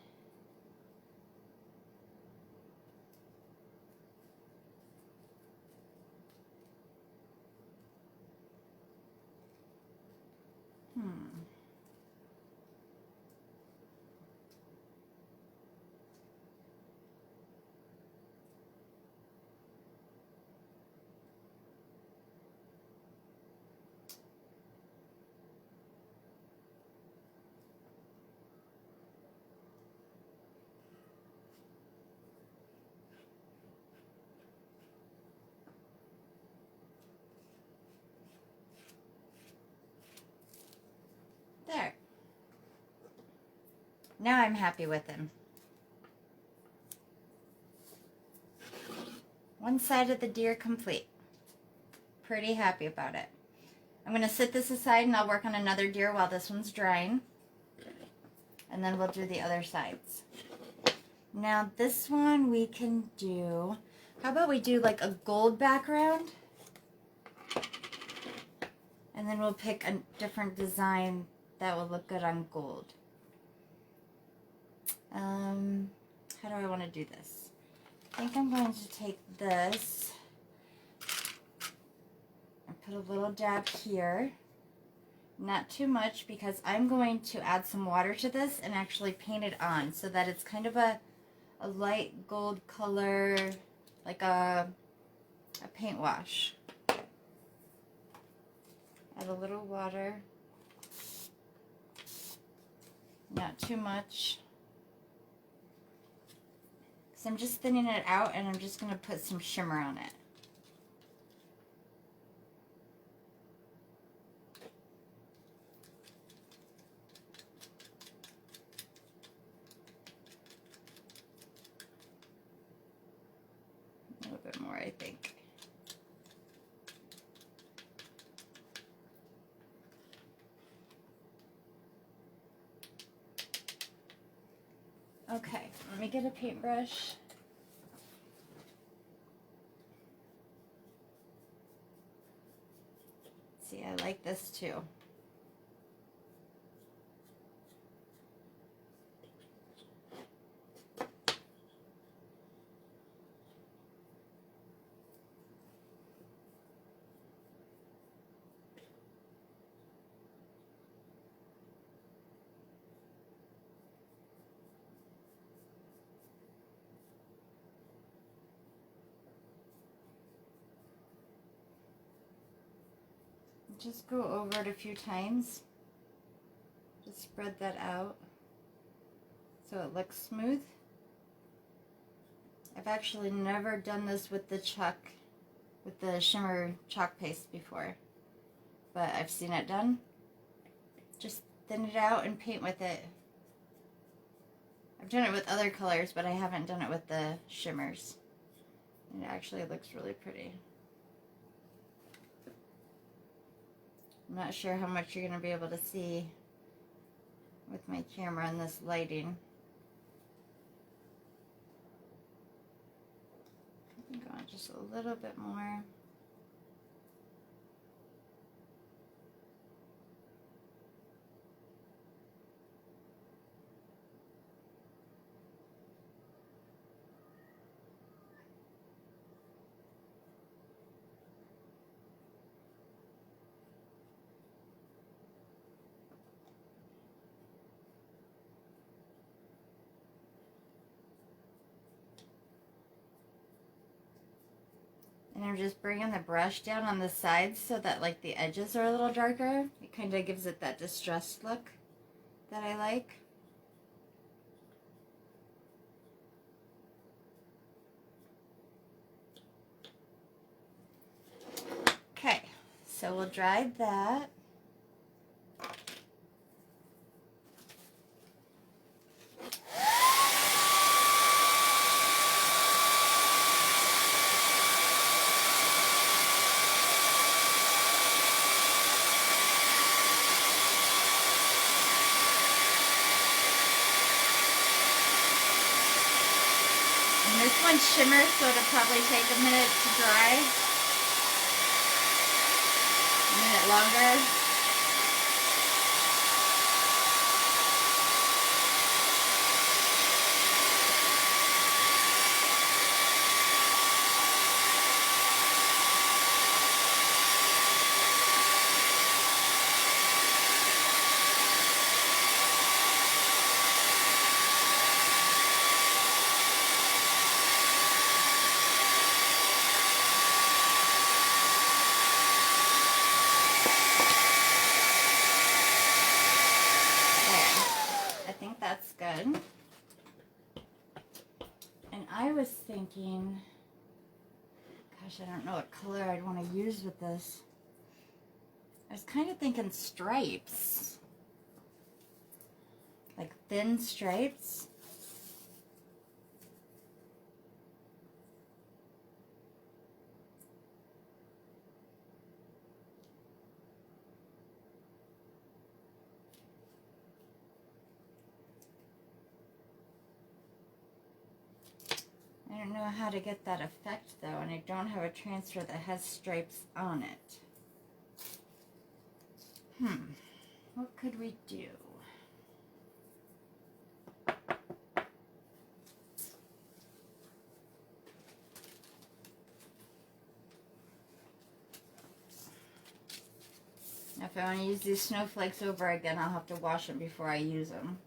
A: there. Now I'm happy with him. One side of the deer complete. Pretty happy about it. I'm going to set this aside and I'll work on another deer while this one's drying. And then we'll do the other sides. Now this one we can do, how about we do like a gold background? And then we'll pick a different design that will look good on gold. How do I want to do this? I think I'm going to take this and put a little dab here. Not too much because I'm going to add some water to this and actually paint it on so that it's kind of a light gold color, like a paint wash. Add a little water. Not too much. So I'm just thinning it out and I'm just going to put some shimmer on it. A little bit more, I think. Okay, let me get a paintbrush. See, I like this too. Just go over it a few times. Just spread that out so it looks smooth. I've actually never done this with the shimmer chalk paste before, but I've seen it done. Just thin it out and paint with it. I've done it with other colors, but I haven't done it with the shimmers. And it actually looks really pretty. I'm not sure how much you're going to be able to see with my camera and this lighting. I'm going just a little bit more. And I'm just bringing the brush down on the sides so that like the edges are a little darker. It kind of gives it that distressed look that I like. so we'll dry that. This one shimmers, so it'll probably take a minute to dry. A minute longer. That's good. And I was thinking, gosh, I don't know what color I'd want to use with this. I was kind of thinking stripes, like thin stripes. I don't know how to get that effect though, and I don't have a transfer that has stripes on it. What could we do? Now if I want to use these snowflakes over again, I'll have to wash them before I use them.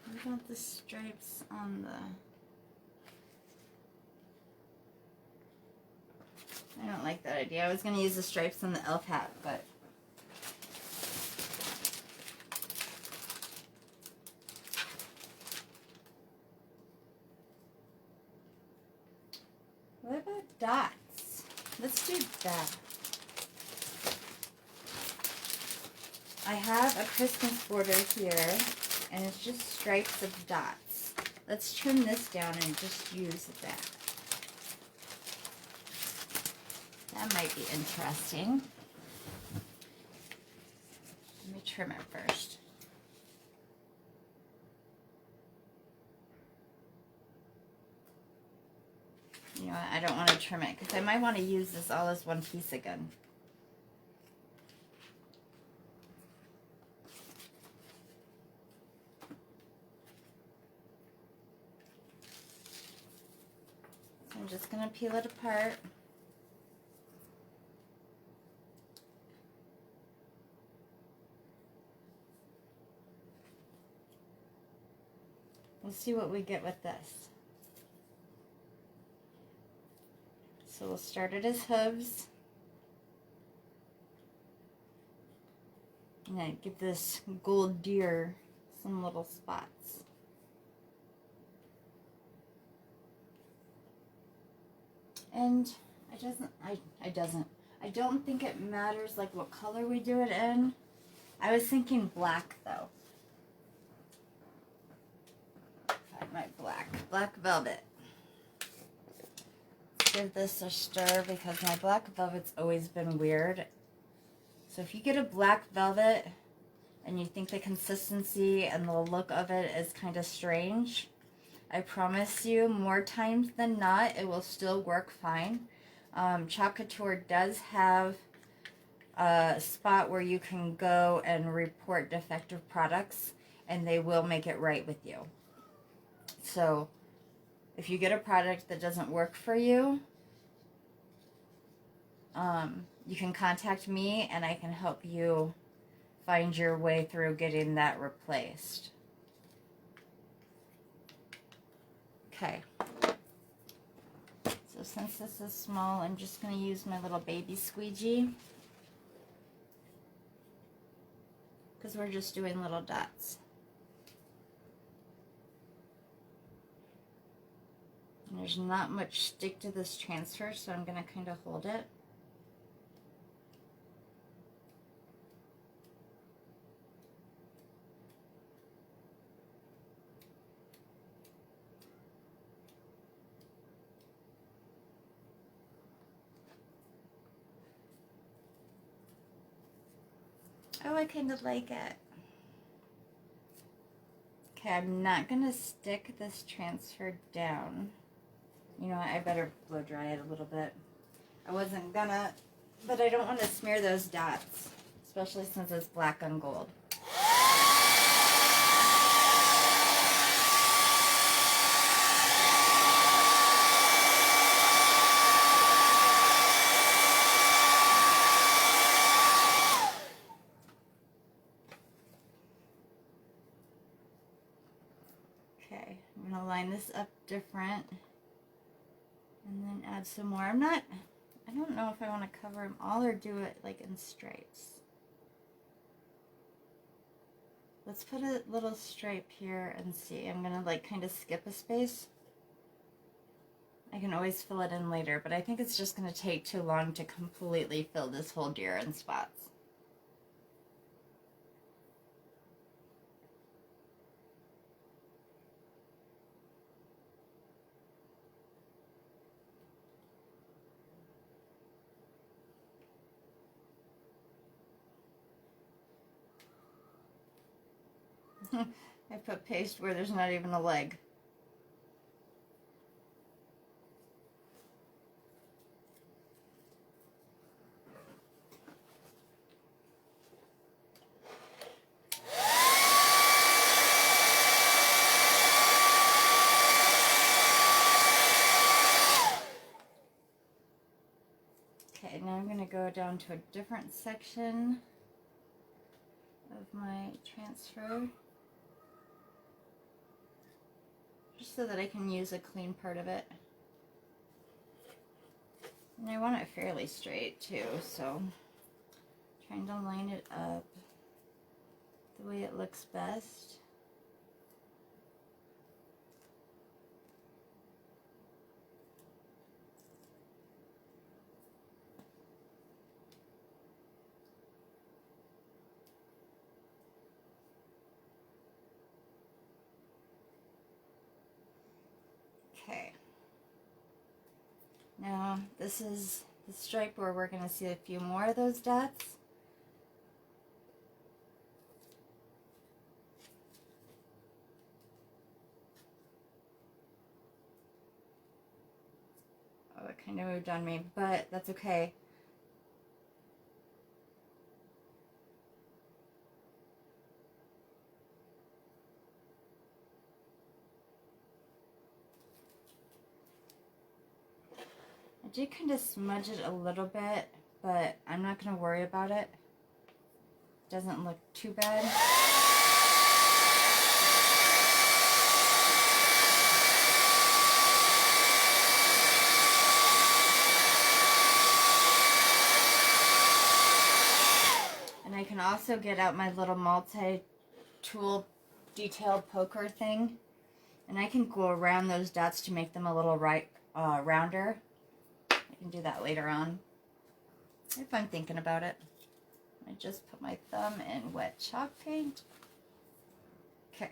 A: What about the stripes on the... I don't like that idea. I was going to use the stripes on the elf hat, but... What about dots? Let's do that. I have a Christmas border here, and it's just stripes of dots. Let's trim this down and just use that. That might be interesting. Let me trim it first. You know what, I don't want to trim it because I might want to use this all as one piece again. So I'm just going to peel it apart. We'll see what we get with this. So we'll start it as hooves. And then give this gold deer some little spots. And I don't think it matters like what color we do it in. I was thinking black though. My black velvet. Let's give this a stir because my black velvet's always been weird. So if you get a black velvet and you think the consistency and the look of it is kind of strange, I promise you more times than not it will still work fine. Chalk Couture does have a spot where you can go and report defective products and they will make it right with you. So, if you get a product that doesn't work for you, you can contact me and I can help you find your way through getting that replaced. Okay. So since this is small, I'm just going to use my little baby squeegee because we're just doing little dots. And there's not much stick to this transfer, so I'm going to kind of hold it. Oh, I kind of like it. Okay, I'm not going to stick this transfer down. You know what, I better blow dry it a little bit. I wasn't gonna, but I don't want to smear those dots, especially since it's black on gold. Okay, I'm gonna line this up different and then add some more. I don't know if I want to cover them all or do it like in stripes. Let's put a little stripe here and see. I'm gonna like kind of skip a space. I can always fill it in later, but I think it's just gonna take too long to completely fill this whole deer in spots. I put paste where there's not even a leg. Okay, now I'm going to go down to a different section of my transfer, just so that I can use a clean part of it. And I want it fairly straight too, so trying to line it up the way it looks best. Okay. Now this is the stripe where we're going to see a few more of those dots. Oh, it kind of moved on me, but that's okay. I did kind of smudge it a little bit, but I'm not going to worry about it. It doesn't look too bad. And I can also get out my little multi-tool detail poker thing, and I can go around those dots to make them a little rounder. I can do that later on if I'm thinking about it. I just put my thumb in wet chalk paint. Okay,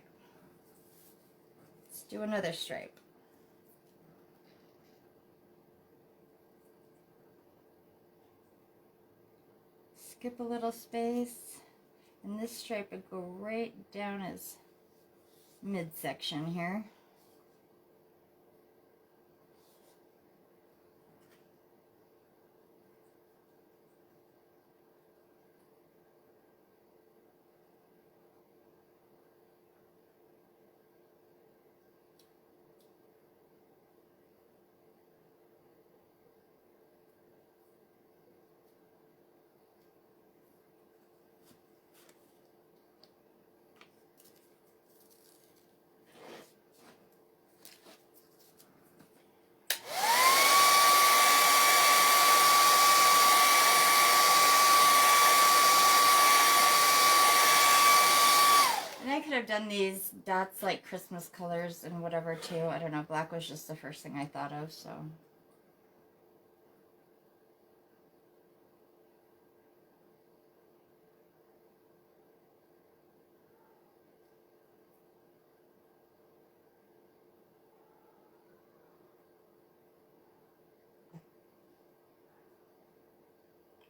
A: let's do another stripe. Skip a little space, and this stripe would go right down as midsection here. could have done these dots like Christmas colors and whatever too. I don't know. Black was just the first thing I thought of, so.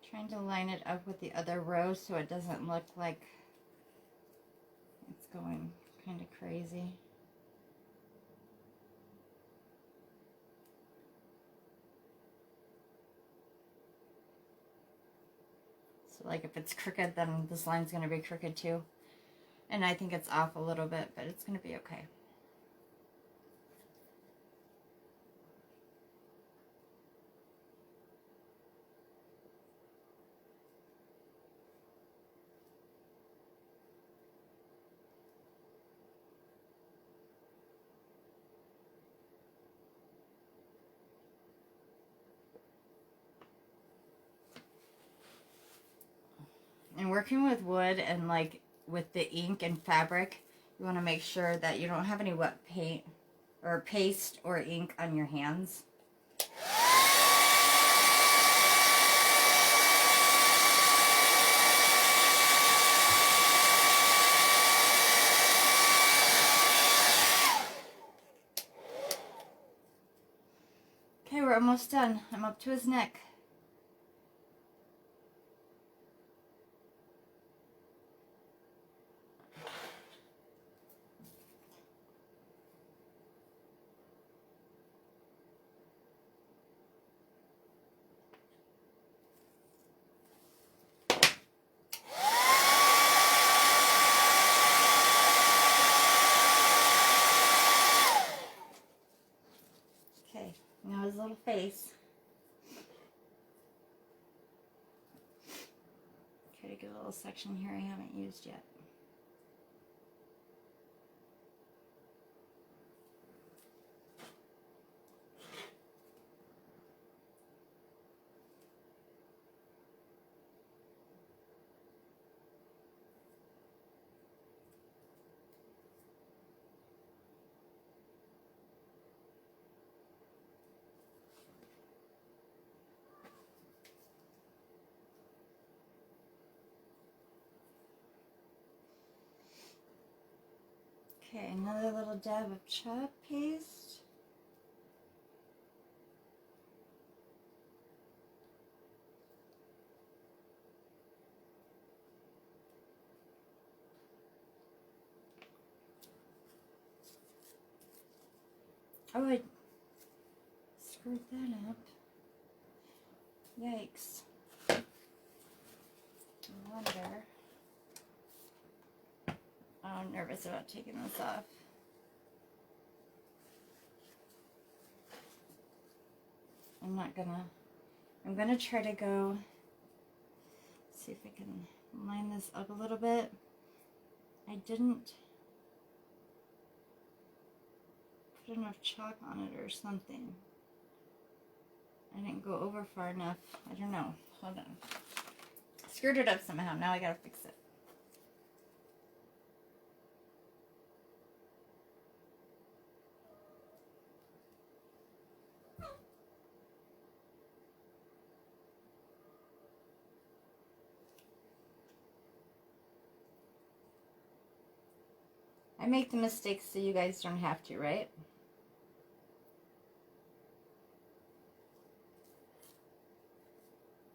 A: Trying to line it up with the other row so it doesn't look like it's going kind of crazy. So like if it's crooked, then this line's going to be crooked too. And I think it's off a little bit, but it's going to be okay. And working with wood and like with the ink and fabric, you want to make sure that you don't have any wet paint or paste or ink on your hands. Okay, we're almost done. I'm up to his neck. Okay, now his little face. Try to get a little section here I haven't used yet. Okay, another little dab of chalk paste. Oh, I screwed that up. Yikes. I wonder. Oh, I'm nervous about taking this off. I'm gonna try to go, see if I can line this up a little bit. I didn't put enough chalk on it or something. I didn't go over far enough. I don't know. Hold on. Screwed it up somehow. Now I gotta fix it. I make the mistakes so you guys don't have to, right?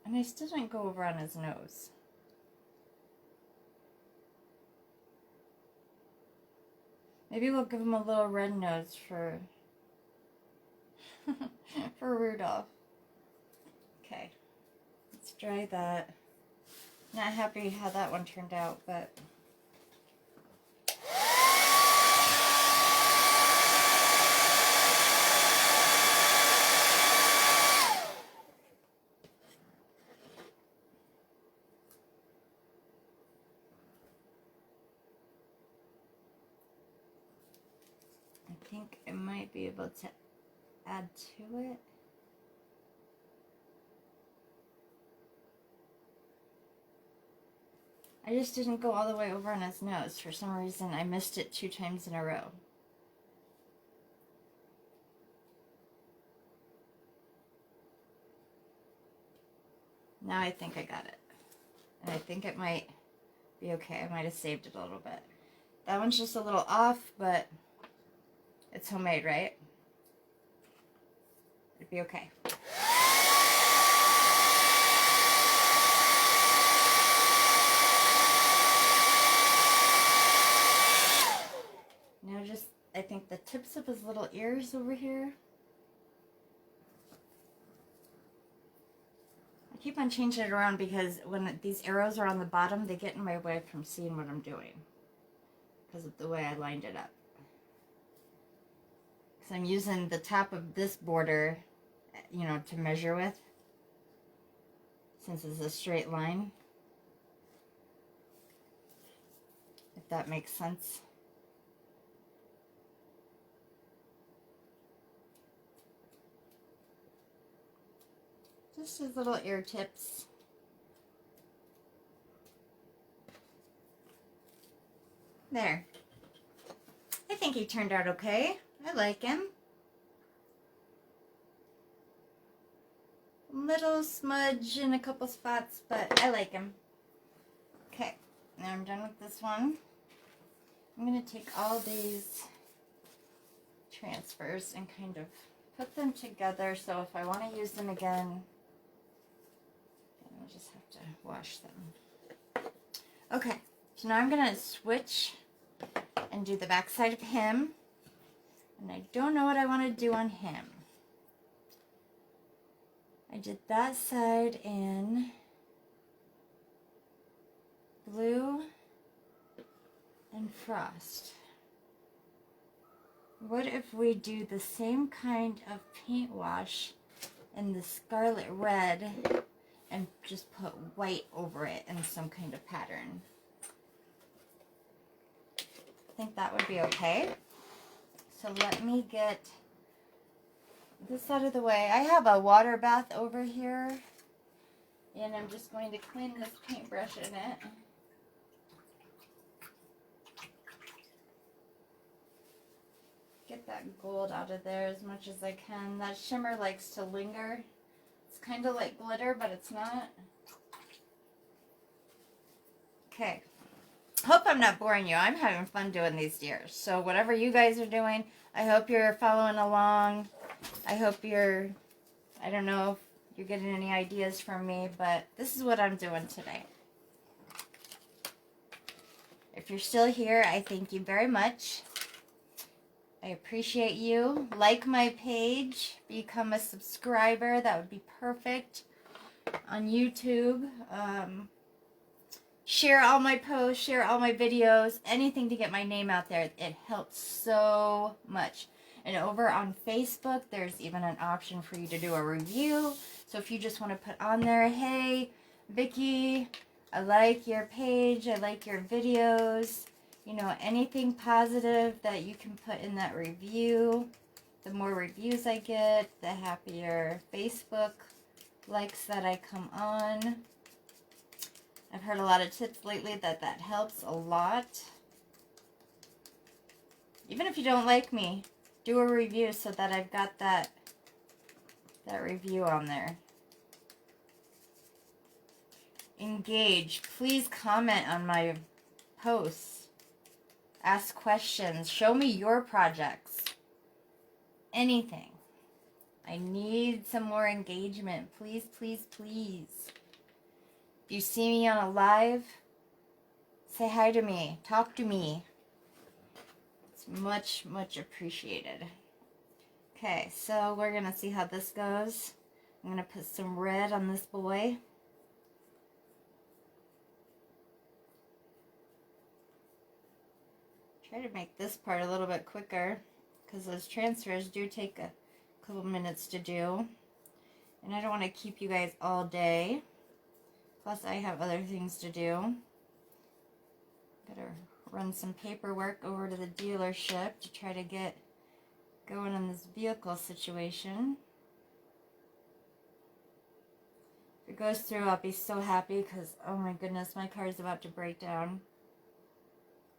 A: And I still didn't go over on his nose. Maybe we'll give him a little red nose for for Rudolph. Okay, let's dry that. Not happy how that one turned out, but I think I might be able to add to it. I just didn't go all the way over on his nose. For some reason, I missed it 2 times in a row. Now I think I got it. And I think it might be okay. I might have saved it a little bit. That one's just a little off, but it's homemade, right? It'd be okay. Now just, I think the tips of his little ears over here. I keep on changing it around because when these arrows are on the bottom, they get in my way from seeing what I'm doing because of the way I lined it up. Because I'm using the top of this border, you know, to measure with, since it's a straight line. If that makes sense. Just his little ear tips. There. I think he turned out okay. I like him. Little smudge in a couple spots, but I like him. Okay, now I'm done with this one. I'm going to take all these transfers and kind of put them together, so if I want to use them again, I'll just have to wash them. Okay, so now I'm going to switch and do the back side of him. And I don't know what I want to do on him. I did that side in blue and frost. What if we do the same kind of paint wash in the scarlet red and just put white over it in some kind of pattern? I think that would be okay. So let me get this out of the way. I have a water bath over here, and I'm just going to clean this paintbrush in it. Get that gold out of there as much as I can. That shimmer likes to linger. It's kind of like glitter, but it's not. Okay. Hope I'm not boring you. I'm having fun doing these deers. So whatever you guys are doing, I hope you're following along. I hope you're, I don't know if you're getting any ideas from me, but this is what I'm doing today. If you're still here, I thank you very much. I appreciate you. Like my page, become a subscriber. That would be perfect. On YouTube, share all my posts, share all my videos, anything to get my name out there. It helps so much. And over on Facebook, there's even an option for you to do a review. So if you just want to put on there, hey, Vicki, I like your page, I like your videos. You know, anything positive that you can put in that review. The more reviews I get, the happier Facebook likes that I come on. I've heard a lot of tips lately that helps a lot. Even if you don't like me, do a review so that I've got that review on there. Engage. Please comment on my posts. Ask questions. Show me your projects. Anything. I need some more engagement. Please, please, please. If you see me on a live, say hi to me. Talk to me. It's much, much appreciated. Okay, so we're going to see how this goes. I'm going to put some red on this boy. Try to make this part a little bit quicker because those transfers do take a couple minutes to do. And I don't want to keep you guys all day. Plus I have other things to do. Gotta run some paperwork over to the dealership to try to get going on this vehicle situation. If it goes through, I'll be so happy because, oh my goodness, my car is about to break down.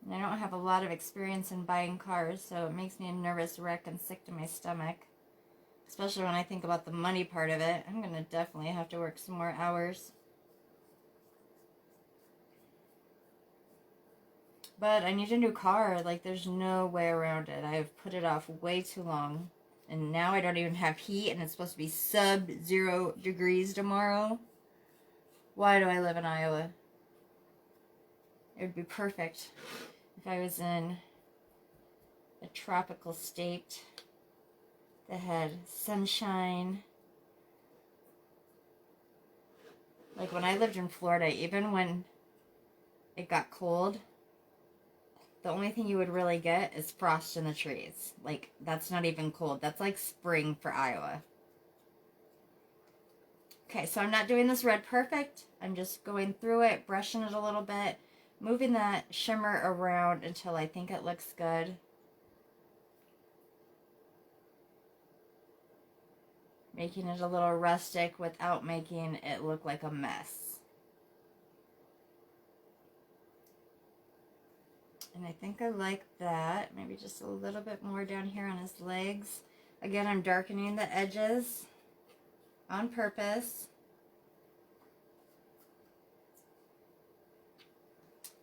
A: And I don't have a lot of experience in buying cars, so it makes me a nervous wreck and sick to my stomach. Especially when I think about the money part of it. I'm going to definitely have to work some more hours. But I need a new car. Like, there's no way around it. I've put it off way too long. And now I don't even have heat, and it's supposed to be sub-0 degrees tomorrow. Why do I live in Iowa? It would be perfect if I was in a tropical state that had sunshine. Like when I lived in Florida, even when it got cold, the only thing you would really get is frost in the trees. Like, that's not even cold. That's like spring for Iowa. Okay, so I'm not doing this red perfect. I'm just going through it, brushing it a little bit, moving that shimmer around until I think it looks good. Making it a little rustic without making it look like a mess. And I think I like that. Maybe just a little bit more down here on his legs. Again, I'm darkening the edges on purpose.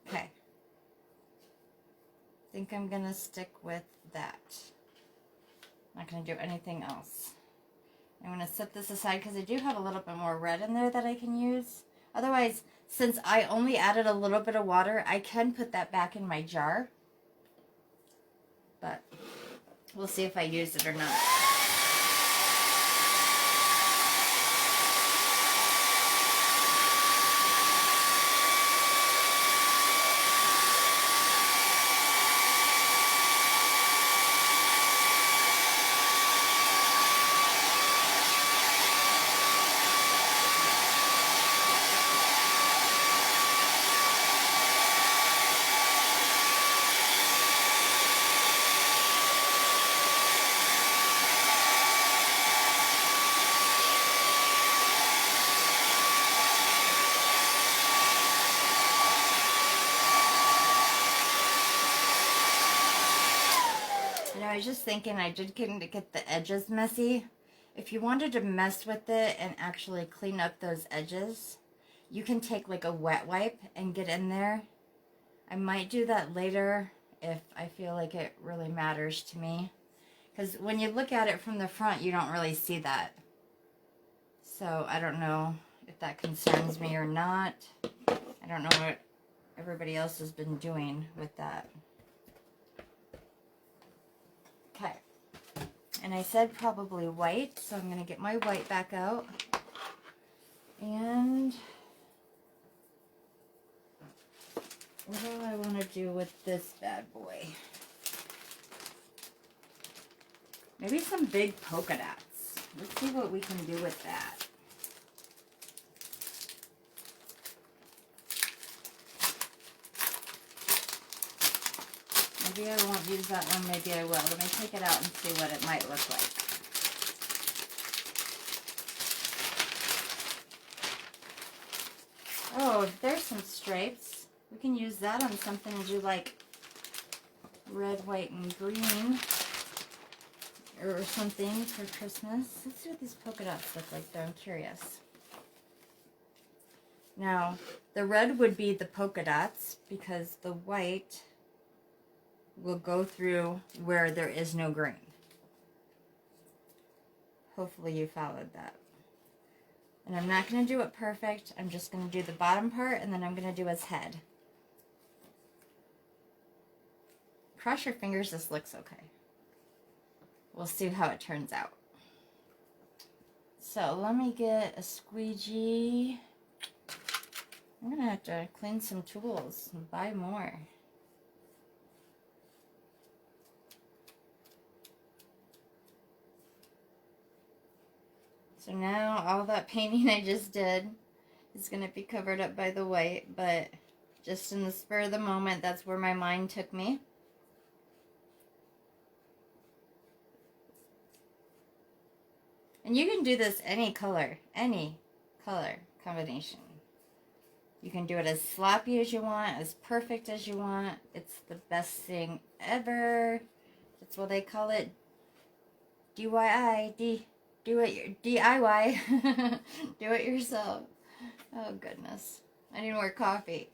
A: Okay. I think I'm going to stick with that. Not going to do anything else. I'm going to set this aside because I do have a little bit more red in there that I can use. Otherwise, since I only added a little bit of water, I can put that back in my jar. But we'll see if I use it or not. I was just thinking I did get the edges messy. If you wanted to mess with it and actually clean up those edges, you can take like a wet wipe and get in there. I might do that later if I feel like it really matters to me. Because when you look at it from the front, you don't really see that. So I don't know if that concerns me or not. I don't know what everybody else has been doing with that. Okay, and I said probably white, so I'm going to get my white back out. And what do I want to do with this bad boy? Maybe some big polka dots. Let's see what we can do with that. Maybe I won't use that one, maybe I will. Let me take it out and see what it might look like. Oh, there's some stripes. We can use that on something and do like red, white, and green or something for Christmas. Let's see what these polka dots look like though, I'm curious. Now, the red would be the polka dots because the white will go through where there is no green. Hopefully you followed that. And I'm not going to do it perfect. I'm just going to do the bottom part and then I'm going to do his head. Cross your fingers, this looks okay. We'll see how it turns out. So let me get a squeegee. I'm going to have to clean some tools and buy more. So now all that painting I just did is going to be covered up by the white, but just in the spur of the moment, that's where my mind took me. And you can do this any color, combination. You can do it as sloppy as you want, as perfect as you want. It's the best thing ever. That's what they call it. DIY. Do it DIY. Do it yourself. Oh goodness. I need more coffee.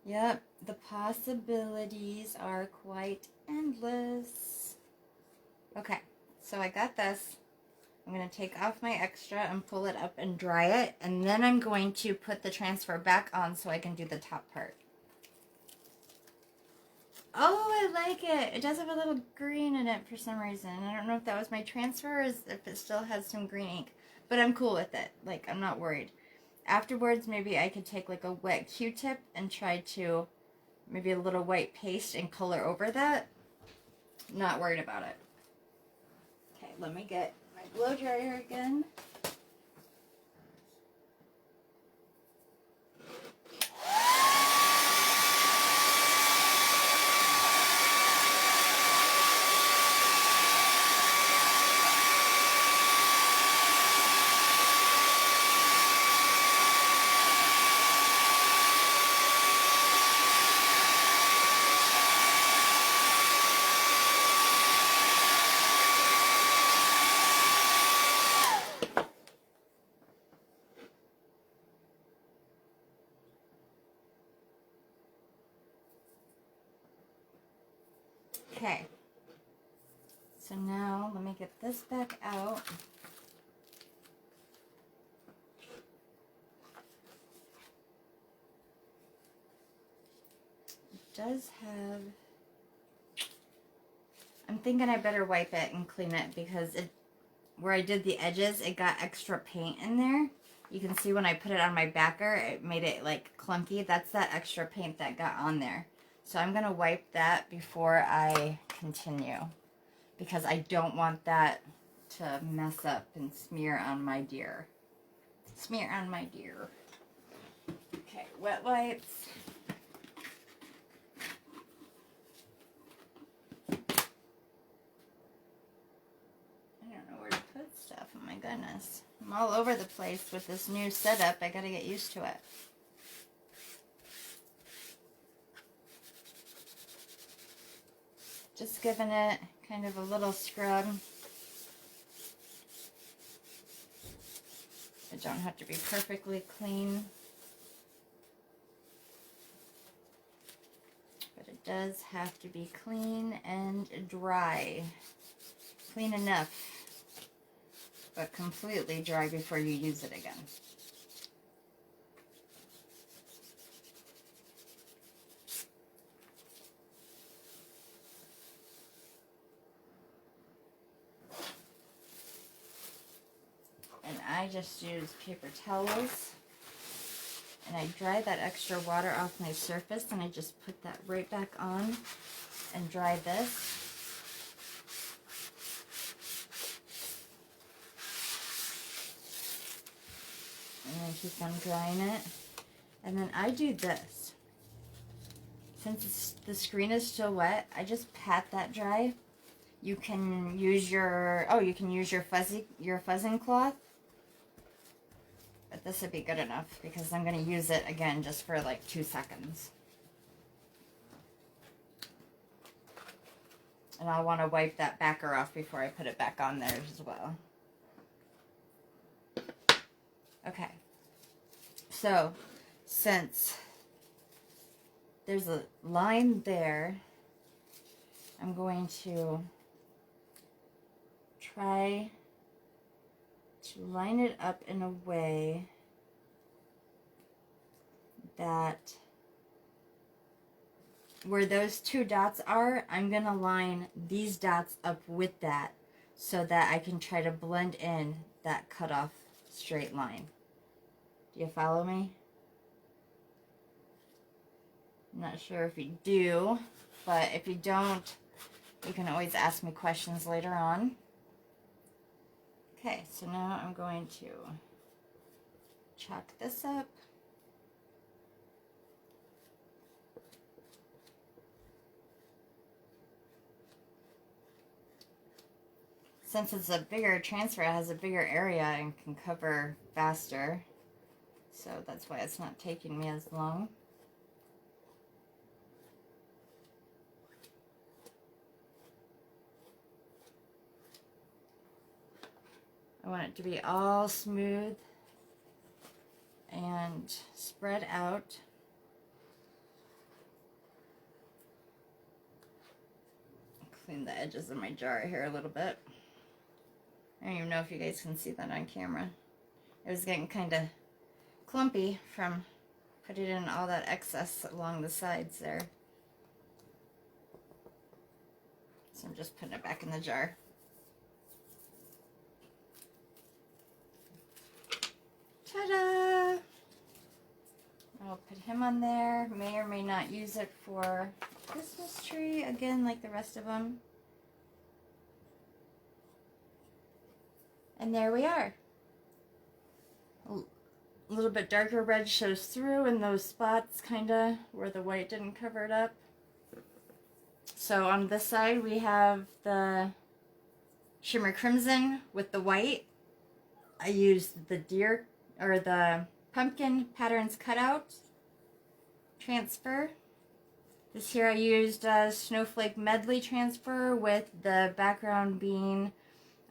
A: Yep, the possibilities are quite endless. Okay, so I got this. I'm going to take off my extra and pull it up and dry it. And then I'm going to put the transfer back on so I can do the top part. Oh, I like it. It does have a little green in it for some reason. I don't know if that was my transfer or if it still has some green ink. But I'm cool with it. Like, I'm not worried. Afterwards, maybe I could take like a wet Q-tip and try to maybe a little white paste and color over that. Not worried about it. Okay, let me get my blow dryer again. Okay, so now let me get this back out. It does have, I'm thinking I better wipe it and clean it because it, where I did the edges, it got extra paint in there. You can see when I put it on my backer, it made it like clunky. That's that extra paint that got on there. So I'm going to wipe that before I continue because I don't want that to mess up and smear on my deer. Smear on my deer. Okay, wet wipes. I don't know where to put stuff. Oh my goodness. I'm all over the place with this new setup. I got to get used to it. Just giving it kind of a little scrub. It don't have to be perfectly clean. But it does have to be clean and dry. Clean enough, but completely dry before you use it again. And I just use paper towels and I dry that extra water off my surface and I just put that right back on and dry this. And then keep on drying it. And then I do this. Since the screen is still wet, I just pat that dry. You can use your, you can use your fuzzing cloth. But this would be good enough because I'm going to use it again just for like 2 seconds. And I'll want to wipe that backer off before I put it back on there as well. Okay. So, since there's a line there, I'm going to try to line it up in a way that where those 2 dots are, I'm going to line these dots up with that so that I can try to blend in that cut off straight line. Do you follow me? I'm not sure if you do, but if you don't, you can always ask me questions later on. Okay, so now I'm going to chalk this up. since it's a bigger transfer, it has a bigger area and can cover faster. So that's why it's not taking me as long. I want it to be all smooth and spread out. Clean the edges of my jar here a little bit. I don't even know if you guys can see that on camera. It was getting kind of clumpy from putting in all that excess along the sides there. So I'm just putting it back in the jar. Ta-da! I'll put him on there. May or may not use it for Christmas tree again, like the rest of them. And there we are. A little bit darker red shows through in those spots, kind of where the white didn't cover it up. So on this side we have the shimmer crimson with the white. I used the deer or the pumpkin patterns cutout transfer. This here I used a snowflake medley transfer with the background being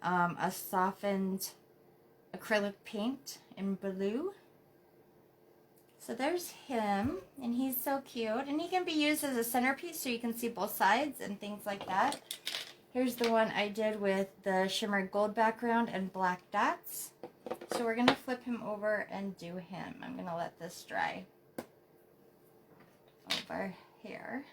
A: a softened acrylic paint in blue. So there's him, and he's so cute, and he can be used as a centerpiece so you can see both sides and things like that. Here's the one I did with the shimmer gold background and black dots. So we're going to flip him over and do him. I'm going to let this dry over here.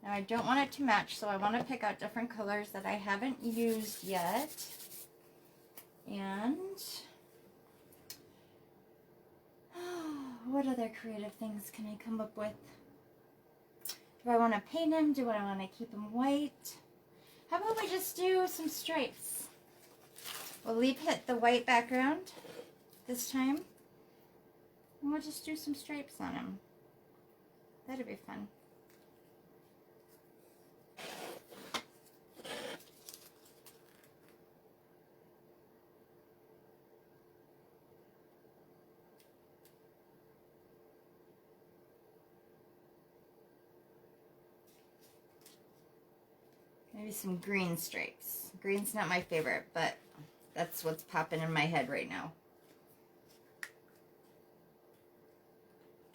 A: Now I don't want it to match, so I want to pick out different colors that I haven't used yet. And what other creative things can I come up with? Do I want to paint him? Do I want to keep him white? How about we just do some stripes? We'll leave the white background this time. And we'll just do some stripes on him. That'd be fun. Maybe some green stripes. Green's not my favorite, but that's what's popping in my head right now.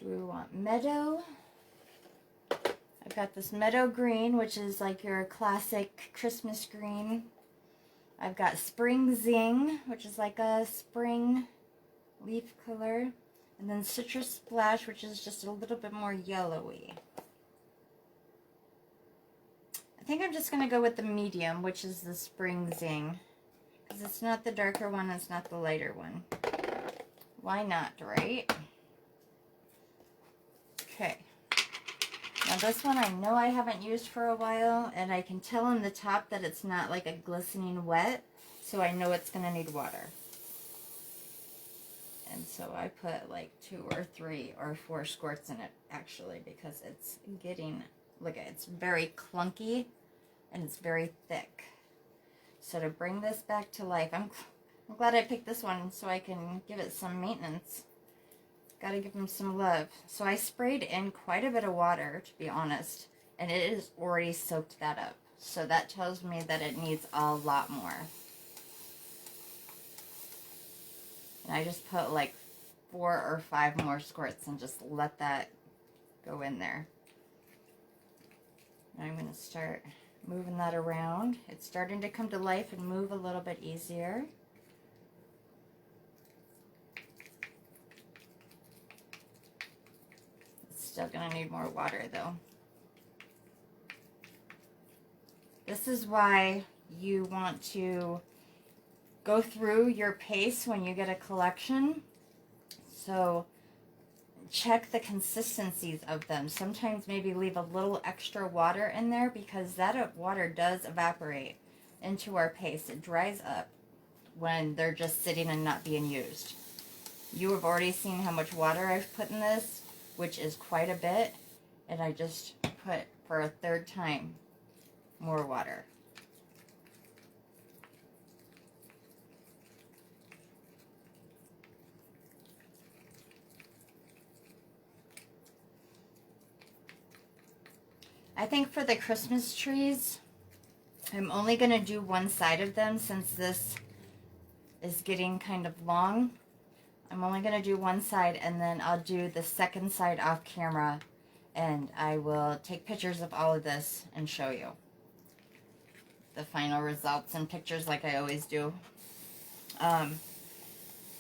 A: Do we want meadow? I've got this meadow green, which is like your classic Christmas green. I've got spring zing, which is like a spring leaf color. And then citrus splash, which is just a little bit more yellowy. I think I'm just going to go with the medium, which is the spring zing. Because it's not the darker one, it's not the lighter one. Why not, right? Okay. Now this one I know I haven't used for a while, and I can tell on the top that it's not like a glistening wet, so I know it's going to need water. And so I put like 2 or 3 or 4 squirts in it, actually, because it's getting... Look at it, it's very clunky and it's very thick. So to bring this back to life, I'm glad I picked this one so I can give it some maintenance. Gotta give him some love. So I sprayed in quite a bit of water, to be honest, and it has already soaked that up. So that tells me that it needs a lot more. And I just put like 4 or 5 more squirts and just let that go in there. Now I'm going to start moving that around. It's starting to come to life and move a little bit easier. It's still going to need more water though. This is why you want to go through your paste when you get a collection. So check the consistencies of them. Sometimes maybe leave a little extra water in there because that water does evaporate into our paste. It dries up when they're just sitting and not being used. You have already seen how much water I've put in this, which is quite a bit, and I just put for a 3rd time more water. I think for the Christmas trees, I'm only going to do one side of them since this is getting kind of long. I'm only going to do one side, and then I'll do the second side off camera, and I will take pictures of all of this and show you the final results and pictures like I always do.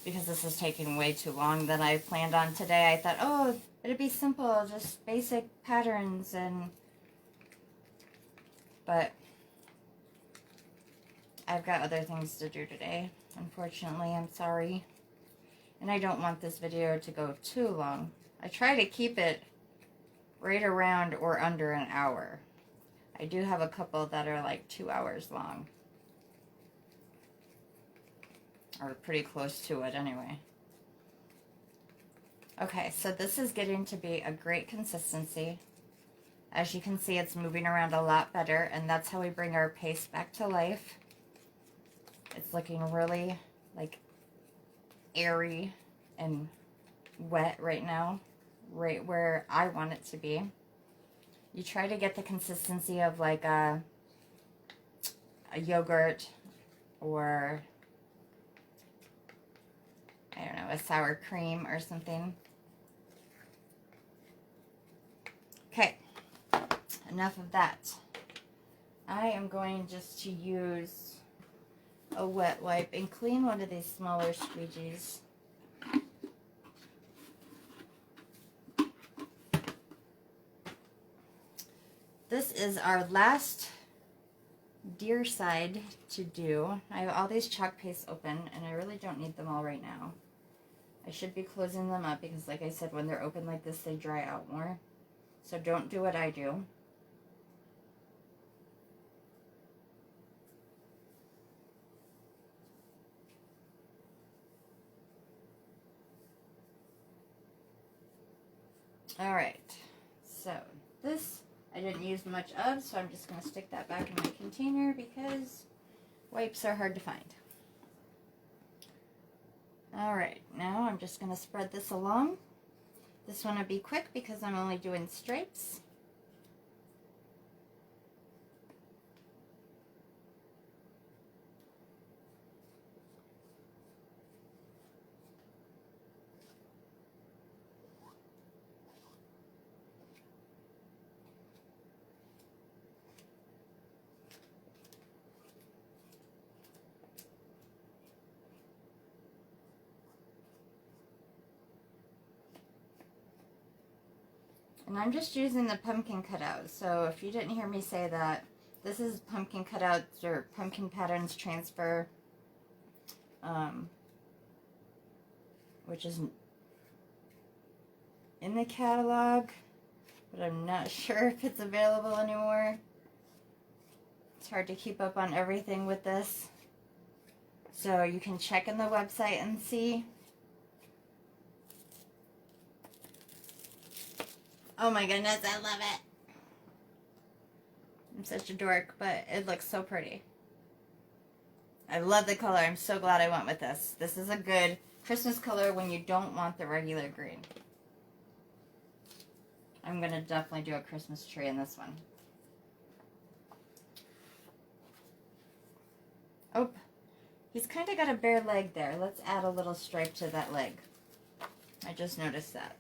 A: Because this is taking way too long than I planned on today. I thought, oh, it'd be simple, just basic patterns, but I've got other things to do today. Unfortunately, I'm sorry. And I don't want this video to go too long. I try to keep it right around or under an hour. I do have a couple that are like 2 hours long. Or pretty close to it anyway. Okay, so this is getting to be a great consistency. As you can see, it's moving around a lot better, and that's how we bring our paste back to life. It's looking really like airy and wet right now, right where I want it to be. You try to get the consistency of like a yogurt or, I don't know, a sour cream or something. Okay, enough of that. I am going just to use a wet wipe and clean one of these smaller squeegees. This is our last deer side to do. I have all these chalk pastes open, and I really don't need them all right now. I should be closing them up because, like I said, when they're open like this, they dry out more. So don't do what I do. All right, so this I didn't use much of, so I'm just going to stick that back in my container because wipes are hard to find. All right, now I'm just going to spread this along. This one will be quick because I'm only doing stripes. And I'm just using the pumpkin cutouts. So if you didn't hear me say that, this is pumpkin cutouts or pumpkin patterns transfer, which is in the catalog, but I'm not sure if it's available anymore. It's hard to keep up on everything with this. So you can check in the website and see. Oh my goodness, I love it. I'm such a dork, but it looks so pretty. I love the color. I'm so glad I went with this. This is a good Christmas color when you don't want the regular green. I'm going to definitely do a Christmas tree in this one. Oh, he's kind of got a bare leg there. Let's add a little stripe to that leg. I just noticed that.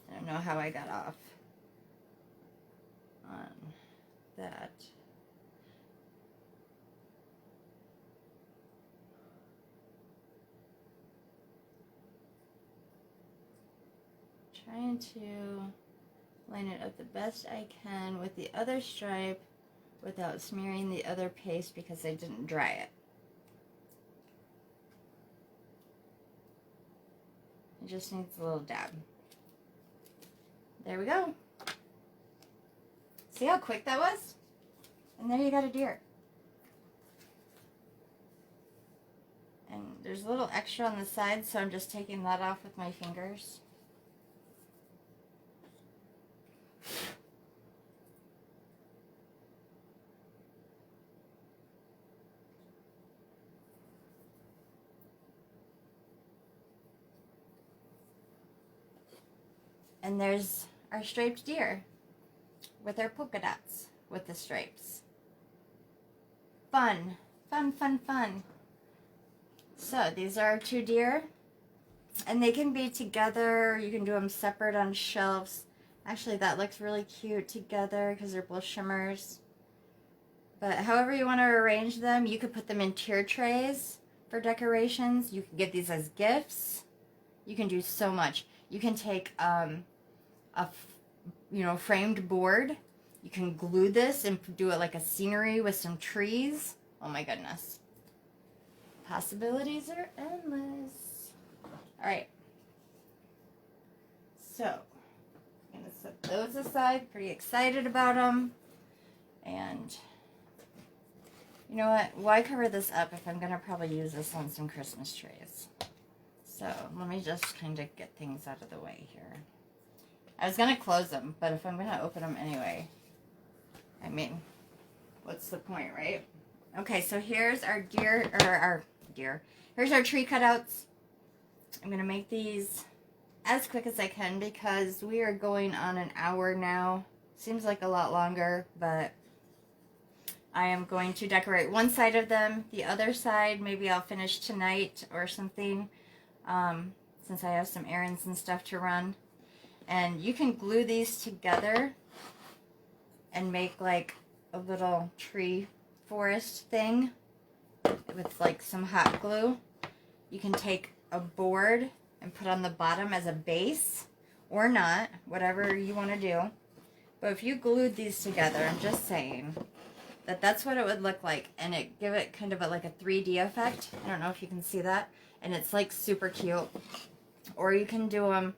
A: I don't know how I got off on that. Trying to line it up the best I can with the other stripe without smearing the other paste because I didn't dry it. It just needs a little dab. There we go. See how quick that was? And there you got a deer. And there's a little extra on the side, so I'm just taking that off with my fingers. And there's our striped deer with our polka dots with the stripes. Fun, fun, fun, fun. So these are our 2 deer, and they can be together. You can do them separate on shelves. Actually, that looks really cute together because they're both shimmers. But however you want to arrange them, you could put them in tier trays for decorations. You can give these as gifts. You can do so much. You can take framed board. You can glue this and do it like a scenery with some trees. Oh my goodness. Possibilities are endless. All right. So, I'm going to set those aside. Pretty excited about them. And you know what? Why cover this up if I'm going to probably use this on some Christmas trees? So, let me just kind of get things out of the way here. I was going to close them, but if I'm going to open them anyway, I mean, what's the point, right? Okay, so here's our here's our tree cutouts. I'm going to make these as quick as I can because we are going on an hour now. Seems like a lot longer, but I am going to decorate one side of them. The other side, maybe I'll finish tonight or something, since I have some errands and stuff to run. And you can glue these together and make like a little tree forest thing with like some hot glue. You can take a board and put on the bottom as a base or not, whatever you want to do. But if you glued these together, I'm just saying that that's what it would look like, and it give it kind of like a 3D effect. I don't know if you can see that, and it's like super cute. Or you can do them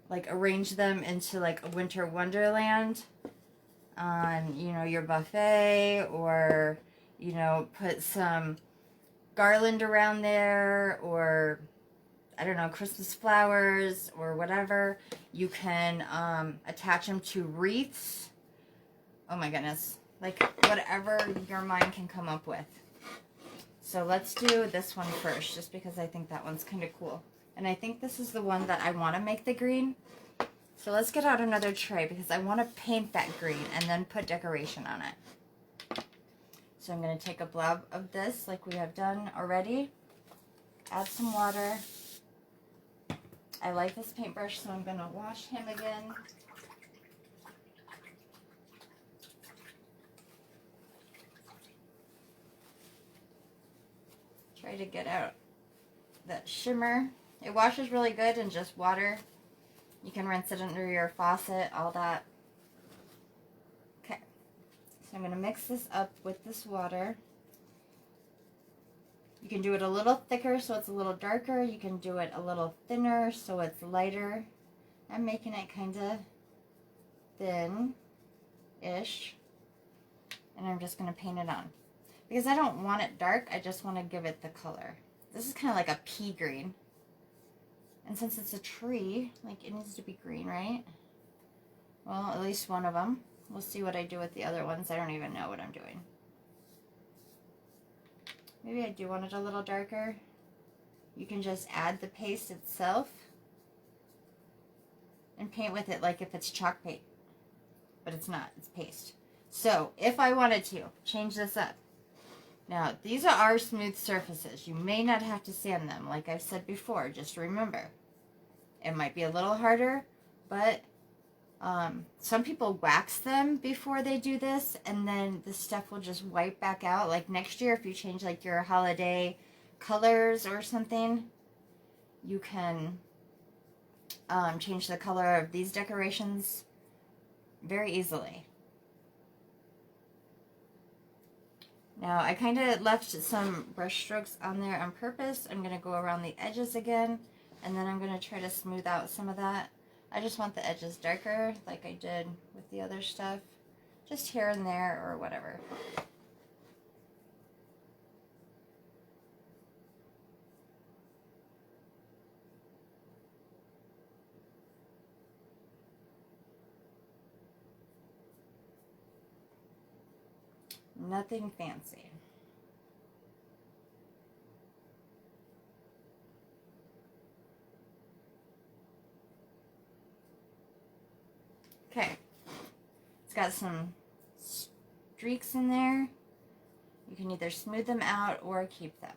A: like arrange them into like a winter wonderland on, you know, your buffet, or, you know, put some garland around there, or I don't know, Christmas flowers or whatever. You can attach them to wreaths. Oh my goodness. Like whatever your mind can come up with. So let's do this one first, just because I think that one's kind of cool. And I think this is the one that I want to make the green. So let's get out another tray because I want to paint that green and then put decoration on it. So I'm going to take a blob of this like we have done already. Add some water. I like this paintbrush, so I'm going to wash him again. Try to get out that shimmer. It washes really good in just water. You can rinse it under your faucet, all that. Okay, so I'm going to mix this up with this water. You can do it a little thicker so it's a little darker. You can do it a little thinner so it's lighter. I'm making it kind of thin-ish. And I'm just going to paint it on. Because I don't want it dark, I just want to give it the color. This is kind of like a pea green. And since it's a tree, like it needs to be green, right? Well, at least one of them. We'll see what I do with the other ones. I don't even know what I'm doing. Maybe I do want it a little darker. You can just add the paste itself and paint with it like if it's chalk paint. But it's not, it's paste. So, if I wanted to, change this up. Now, these are our smooth surfaces. You may not have to sand them, like I've said before. Just remember, it might be a little harder, but some people wax them before they do this, and then the stuff will just wipe back out. Like next year, if you change like your holiday colors or something, you can change the color of these decorations very easily. Now, I kind of left some brush strokes on there on purpose. I'm going to go around the edges again, and then I'm going to try to smooth out some of that. I just want the edges darker, like I did with the other stuff. Just here and there, or whatever. Nothing fancy. Okay. It's got some streaks in there. You can either smooth them out or keep them.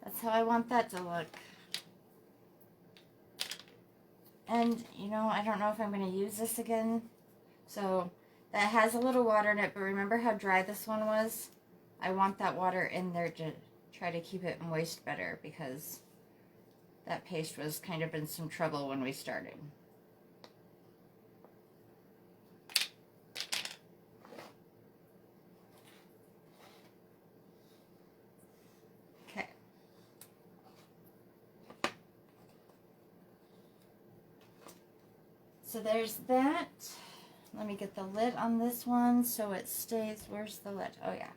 A: That's how I want that to look. And, you know, I don't know if I'm going to use this again. So, that has a little water in it, but remember how dry this one was? I want that water in there to try to keep it moist better, because that paste was kind of in some trouble when we started. Okay. So there's that. Let me get the lid on this one so it stays. Where's the lid? Oh yeah.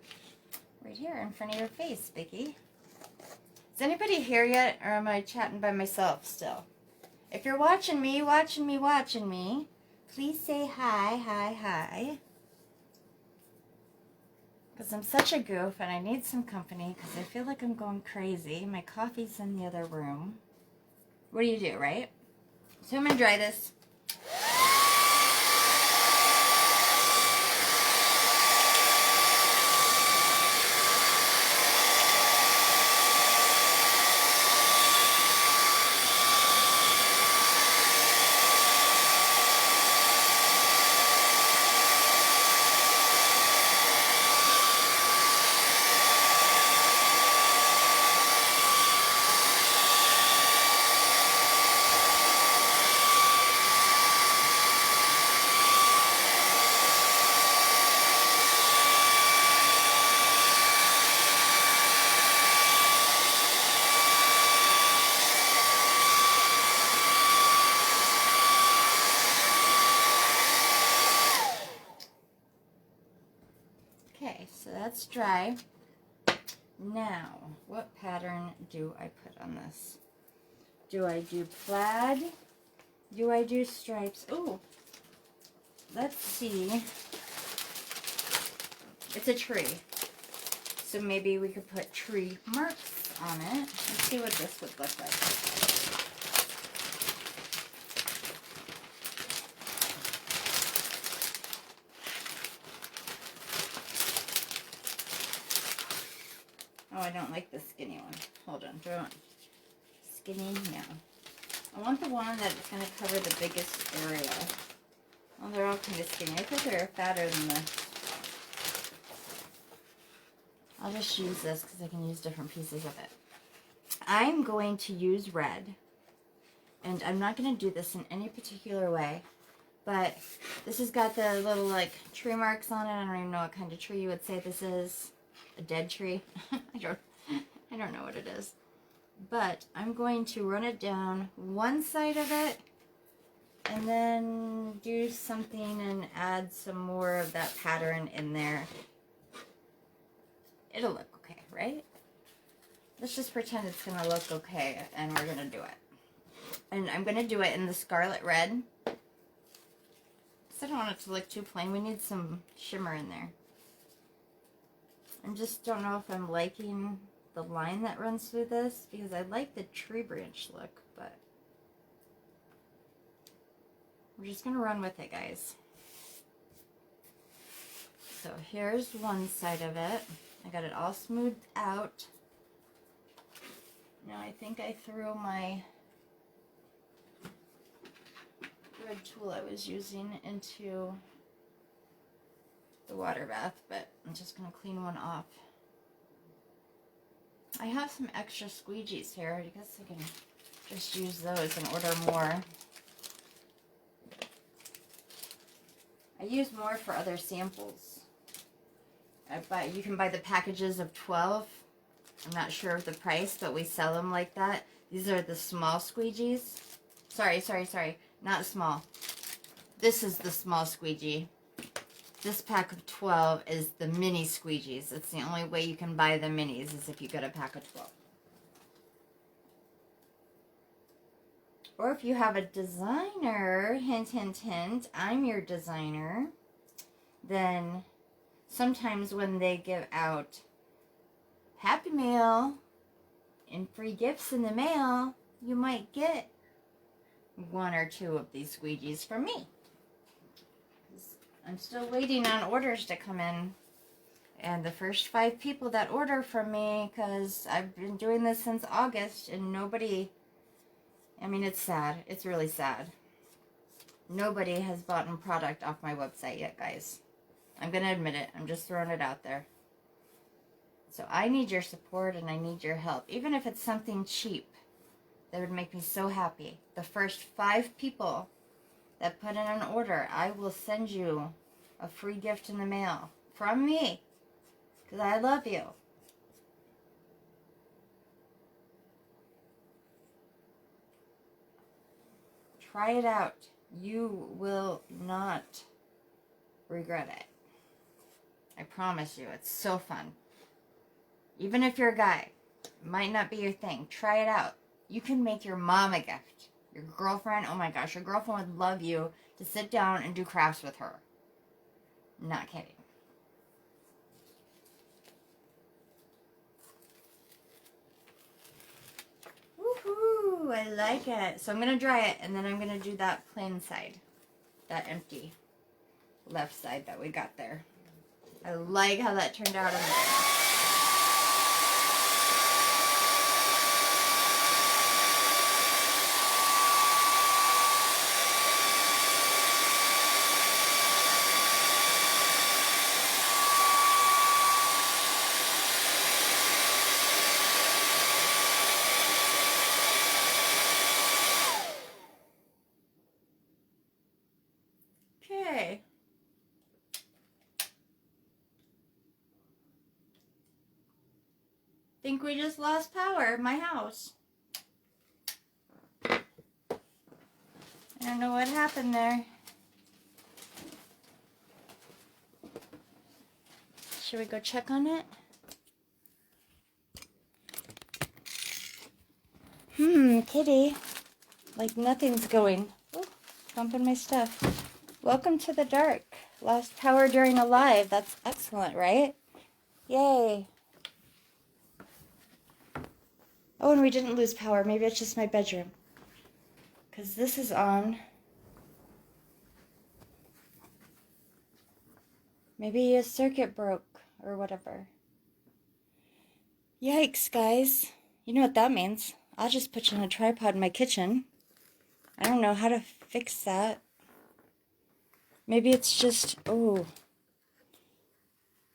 A: Right here in front of your face, Vicky. Is anybody here yet, or am I chatting by myself still? If you're watching me, please say hi, hi, hi. Because I'm such a goof and I need some company because I feel like I'm going crazy. My coffee's in the other room. What do you do, right? So I'm going to dry this. Okay, so that's dry. Now, what pattern do I put on this? Do I do plaid? Do I do stripes? Oh, let's see. It's a tree. So maybe we could put tree marks on it. Let's see what this would look like. Oh, I don't like the skinny one. Hold on, do I want skinny? No. I want the one that's going to cover the biggest area. Well, they're all kind of skinny. I think they're fatter than this. I'll just use this because I can use different pieces of it. I'm going to use red. And I'm not going to do this in any particular way. But this has got the little, like, tree marks on it. I don't even know what kind of tree you would say this is. A dead tree. I don't know what it is. But I'm going to run it down one side of it and then do something and add some more of that pattern in there. It'll look okay, right? Let's just pretend it's going to look okay and we're going to do it. And I'm going to do it in the scarlet red. Because I don't want it to look too plain. We need some shimmer in there. I just don't know if I'm liking the line that runs through this because I like the tree branch look, but we're just going to run with it, guys. So here's one side of it. I got it all smoothed out. Now I think I threw my red tool I was using into the water bath, but I'm just going to clean one off. I have some extra squeegees here. I guess I can just use those and order more. I use more for other samples. You can buy the packages of 12. I'm not sure of the price, but we sell them like that. These are the small squeegees. Sorry. Not small. This is the small squeegee. This pack of 12 is the mini squeegees. It's the only way you can buy the minis is if you get a pack of 12. Or if you have a designer, hint, hint, hint, I'm your designer, then sometimes when they give out Happy Meal in free gifts in the mail, you might get 1 or 2 of these squeegees from me. I'm still waiting on orders to come in. And the first 5 people that order from me, because I've been doing this since August and nobody, I mean, it's sad. It's really sad. Nobody has bought a product off my website yet, guys. I'm going to admit it. I'm just throwing it out there. So I need your support and I need your help. Even if it's something cheap, that would make me so happy. The first 5 people that put in an order, I will send you a free gift in the mail from me. Because I love you. Try it out. You will not regret it. I promise you, it's so fun. Even if you're a guy, it might not be your thing. Try it out. You can make your mom a gift. Your girlfriend, oh my gosh, your girlfriend would love you to sit down and do crafts with her. Not kidding. Woohoo! I like it. So I'm going to dry it, and then I'm going to do that plain side. That empty left side that we got there. I like how that turned out in there. Okay. Think we just lost power at my house. I don't know what happened there. Should we go check on it? Kitty. Like nothing's going. Ooh, bumping my stuff. Welcome to the dark. Lost power during a live. That's excellent, right? Yay. Oh, and we didn't lose power. Maybe it's just my bedroom. Because this is on. Maybe a circuit broke or whatever. Yikes, guys. You know what that means. I'll just put you on a tripod in my kitchen. I don't know how to fix that. Maybe it's just, oh.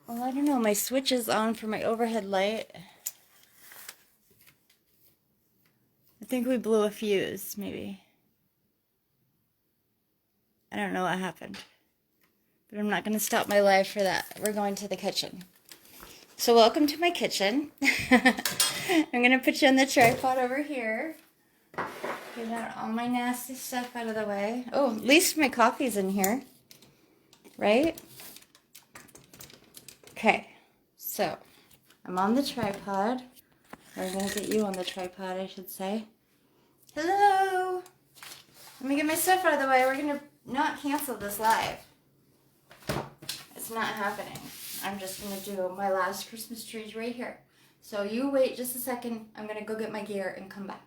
A: Well, I don't know. My switch is on for my overhead light. I think we blew a fuse, maybe. I don't know what happened. But I'm not going to stop my live for that. We're going to the kitchen. So welcome to my kitchen. I'm going to put you on the tripod over here. Get out all my nasty stuff out of the way. Oh, at least my coffee's in here. Right? Okay. So, I'm on the tripod. We're going to get you on the tripod, I should say. Hello! Let me get my stuff out of the way. We're going to not cancel this live. It's not happening. I'm just going to do my last Christmas trees right here. So you wait just a second. I'm going to go get my gear and come back.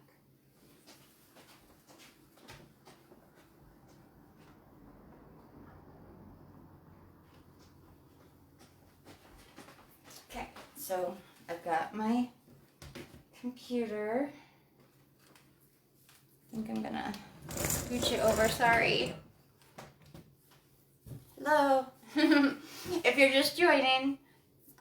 A: Okay, so I've got my computer. I think I'm going to scooch it over. Sorry. Hello. If you're just joining,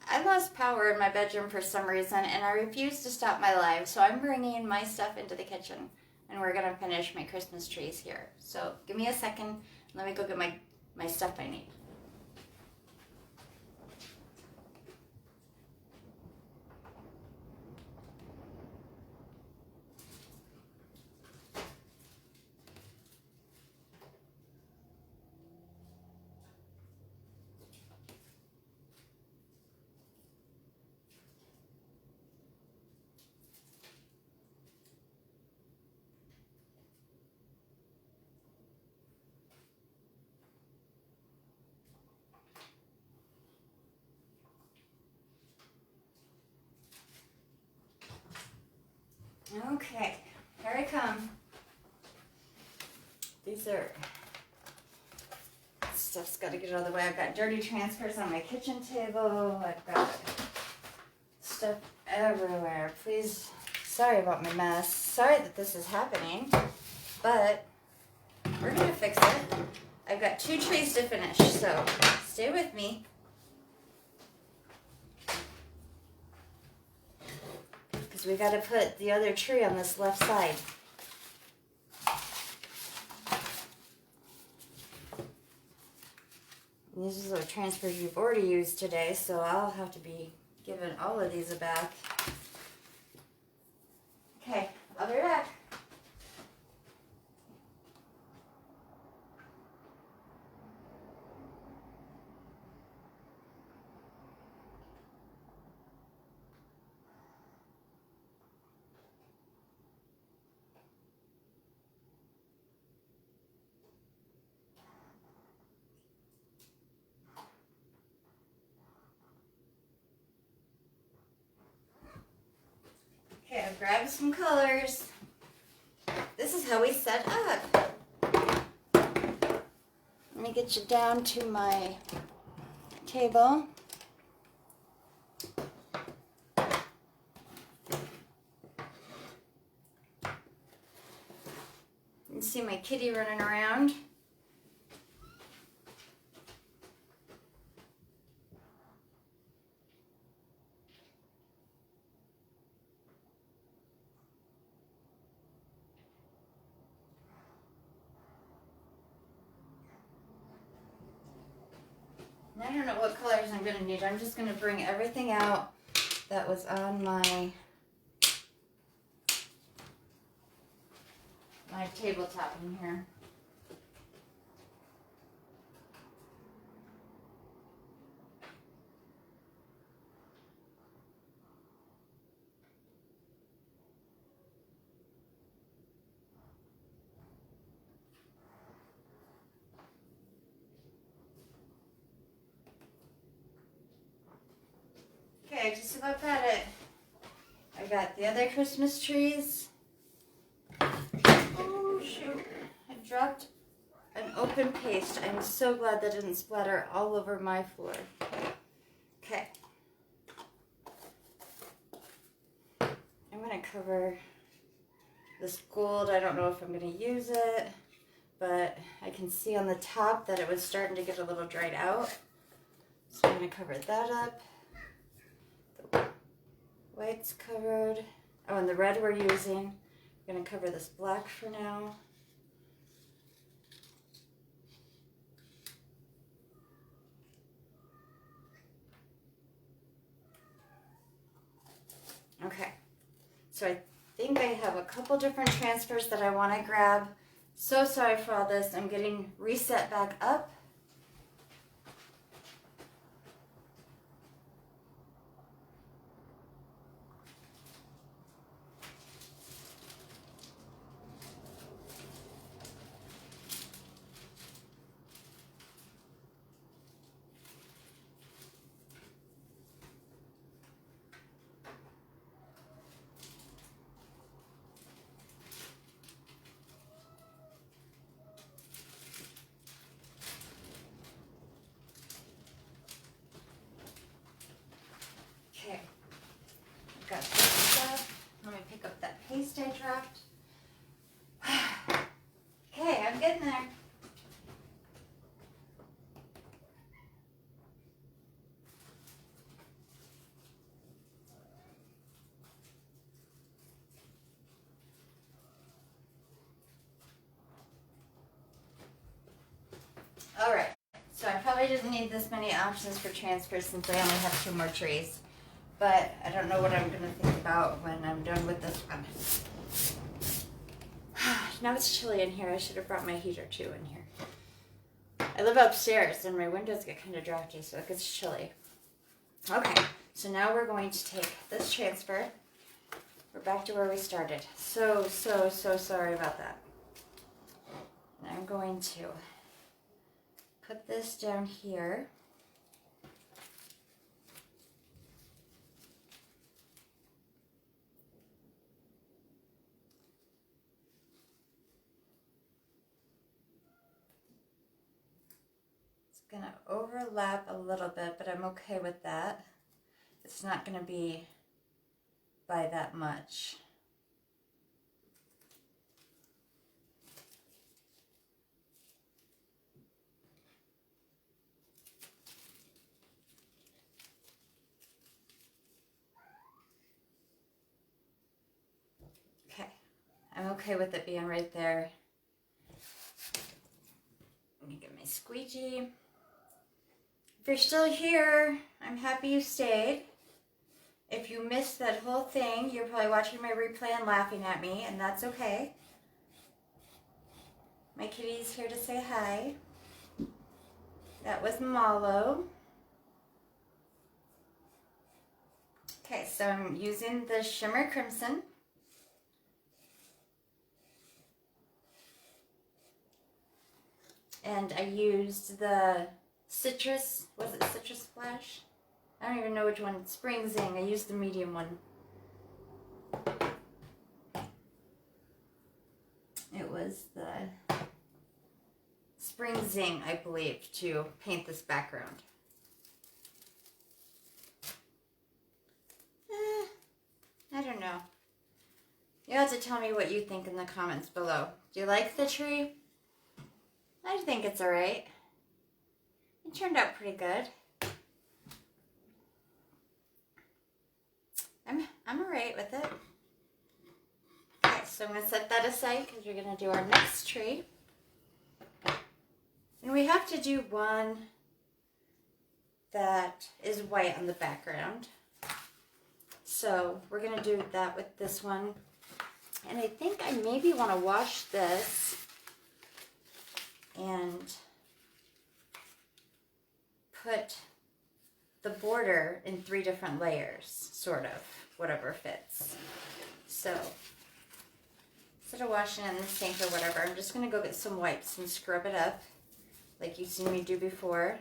A: I lost power in my bedroom for some reason, and I refuse to stop my live, so I'm bringing my stuff into the kitchen, and we're going to finish my Christmas trees here. So give me a second. Let me go get my stuff I need. Okay, here I come. These are, stuff's got to get out of the way. I've got dirty transfers on my kitchen table. I've got stuff everywhere. Please, sorry about my mess. Sorry that this is happening, but we're going to fix it. I've got 2 trees to finish, so stay with me. Because we got to put the other tree on this left side. And these are the transfers you've already used today, so I'll have to be giving all of these a bath. Okay, I'll be back. Okay, I've grabbed some colors. This is how we set up. Let me get you down to my table. You can see my kitty running around. I don't know what colors I'm going to need. I'm just going to bring everything out that was on my tabletop in here. Okay, just about got it. I got the other Christmas trees. Oh shoot, I dropped an open paste. I'm so glad that didn't splatter all over my floor. Okay. I'm going to cover this gold. I don't know if I'm going to use it, but I can see on the top that it was starting to get a little dried out. So I'm going to cover that up. The white's covered. Oh, and the red we're using. I'm going to cover this black for now. Okay, so I think I have a couple different transfers that I want to grab. So sorry for all this. I'm getting reset back up. Okay, I've got this stuff. Let me pick up that paste I dropped. Okay, I'm getting there. All right, so I probably didn't need this many options for transfers since I only have 2 more trees. But I don't know what I'm going to think about when I'm done with this one. Now it's chilly in here. I should have brought my heater too in here. I live upstairs and my windows get kind of drafty, so it gets chilly. Okay, so now we're going to take this transfer. We're back to where we started. So sorry about that. And I'm going to put this down here. going to overlap a little bit, but I'm okay with that. It's not going to be by that much. Okay, I'm okay with it being right there. Let me get my squeegee. If you're still here, I'm happy you stayed. If you missed that whole thing, you're probably watching my replay and laughing at me, and that's okay. My kitty's here to say hi. That was Malo. Okay, so I'm using the Shimmer Crimson. And I used the Citrus, was it Citrus Splash? I don't even know which one. Spring Zing. I used the medium one. It was the Spring Zing, I believe, to paint this background. I don't know. You have to tell me what you think in the comments below. Do you like the tree? I think it's alright. It turned out pretty good. I'm alright with it. Okay, so I'm going to set that aside because we're going to do our next tree. And we have to do one that is white on the background. So we're going to do that with this one. And I think I maybe want to wash this and put the border in 3 different layers, sort of, whatever fits. So instead of washing it in the sink or whatever, I'm just going to go get some wipes and scrub it up like you've seen me do before.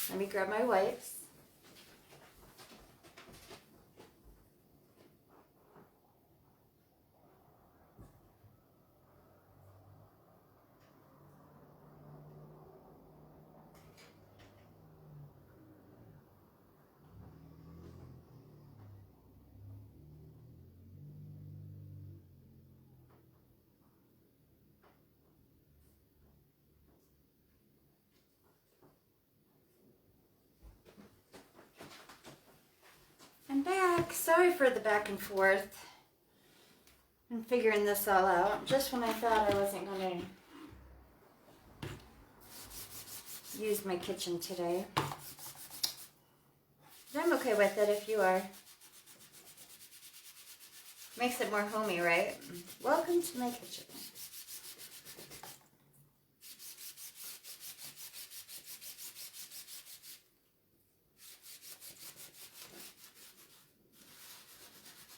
A: Let me grab my wipes. I'm back. Sorry for the back and forth. I'm figuring this all out just when I thought I wasn't going to use my kitchen today. But I'm okay with it if you are. Makes it more homey, right? Welcome to my kitchen.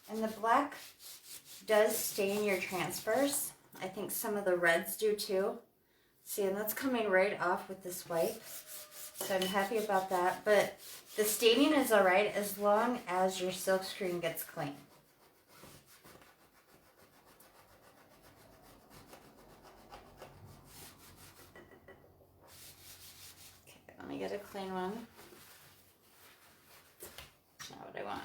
A: And the black does stain your transfers. I think some of the reds do too. See, and that's coming right off with this wipe. So I'm happy about that. But the staining is alright as long as your silk screen gets clean. Okay, let me get a clean one. That's not what I want.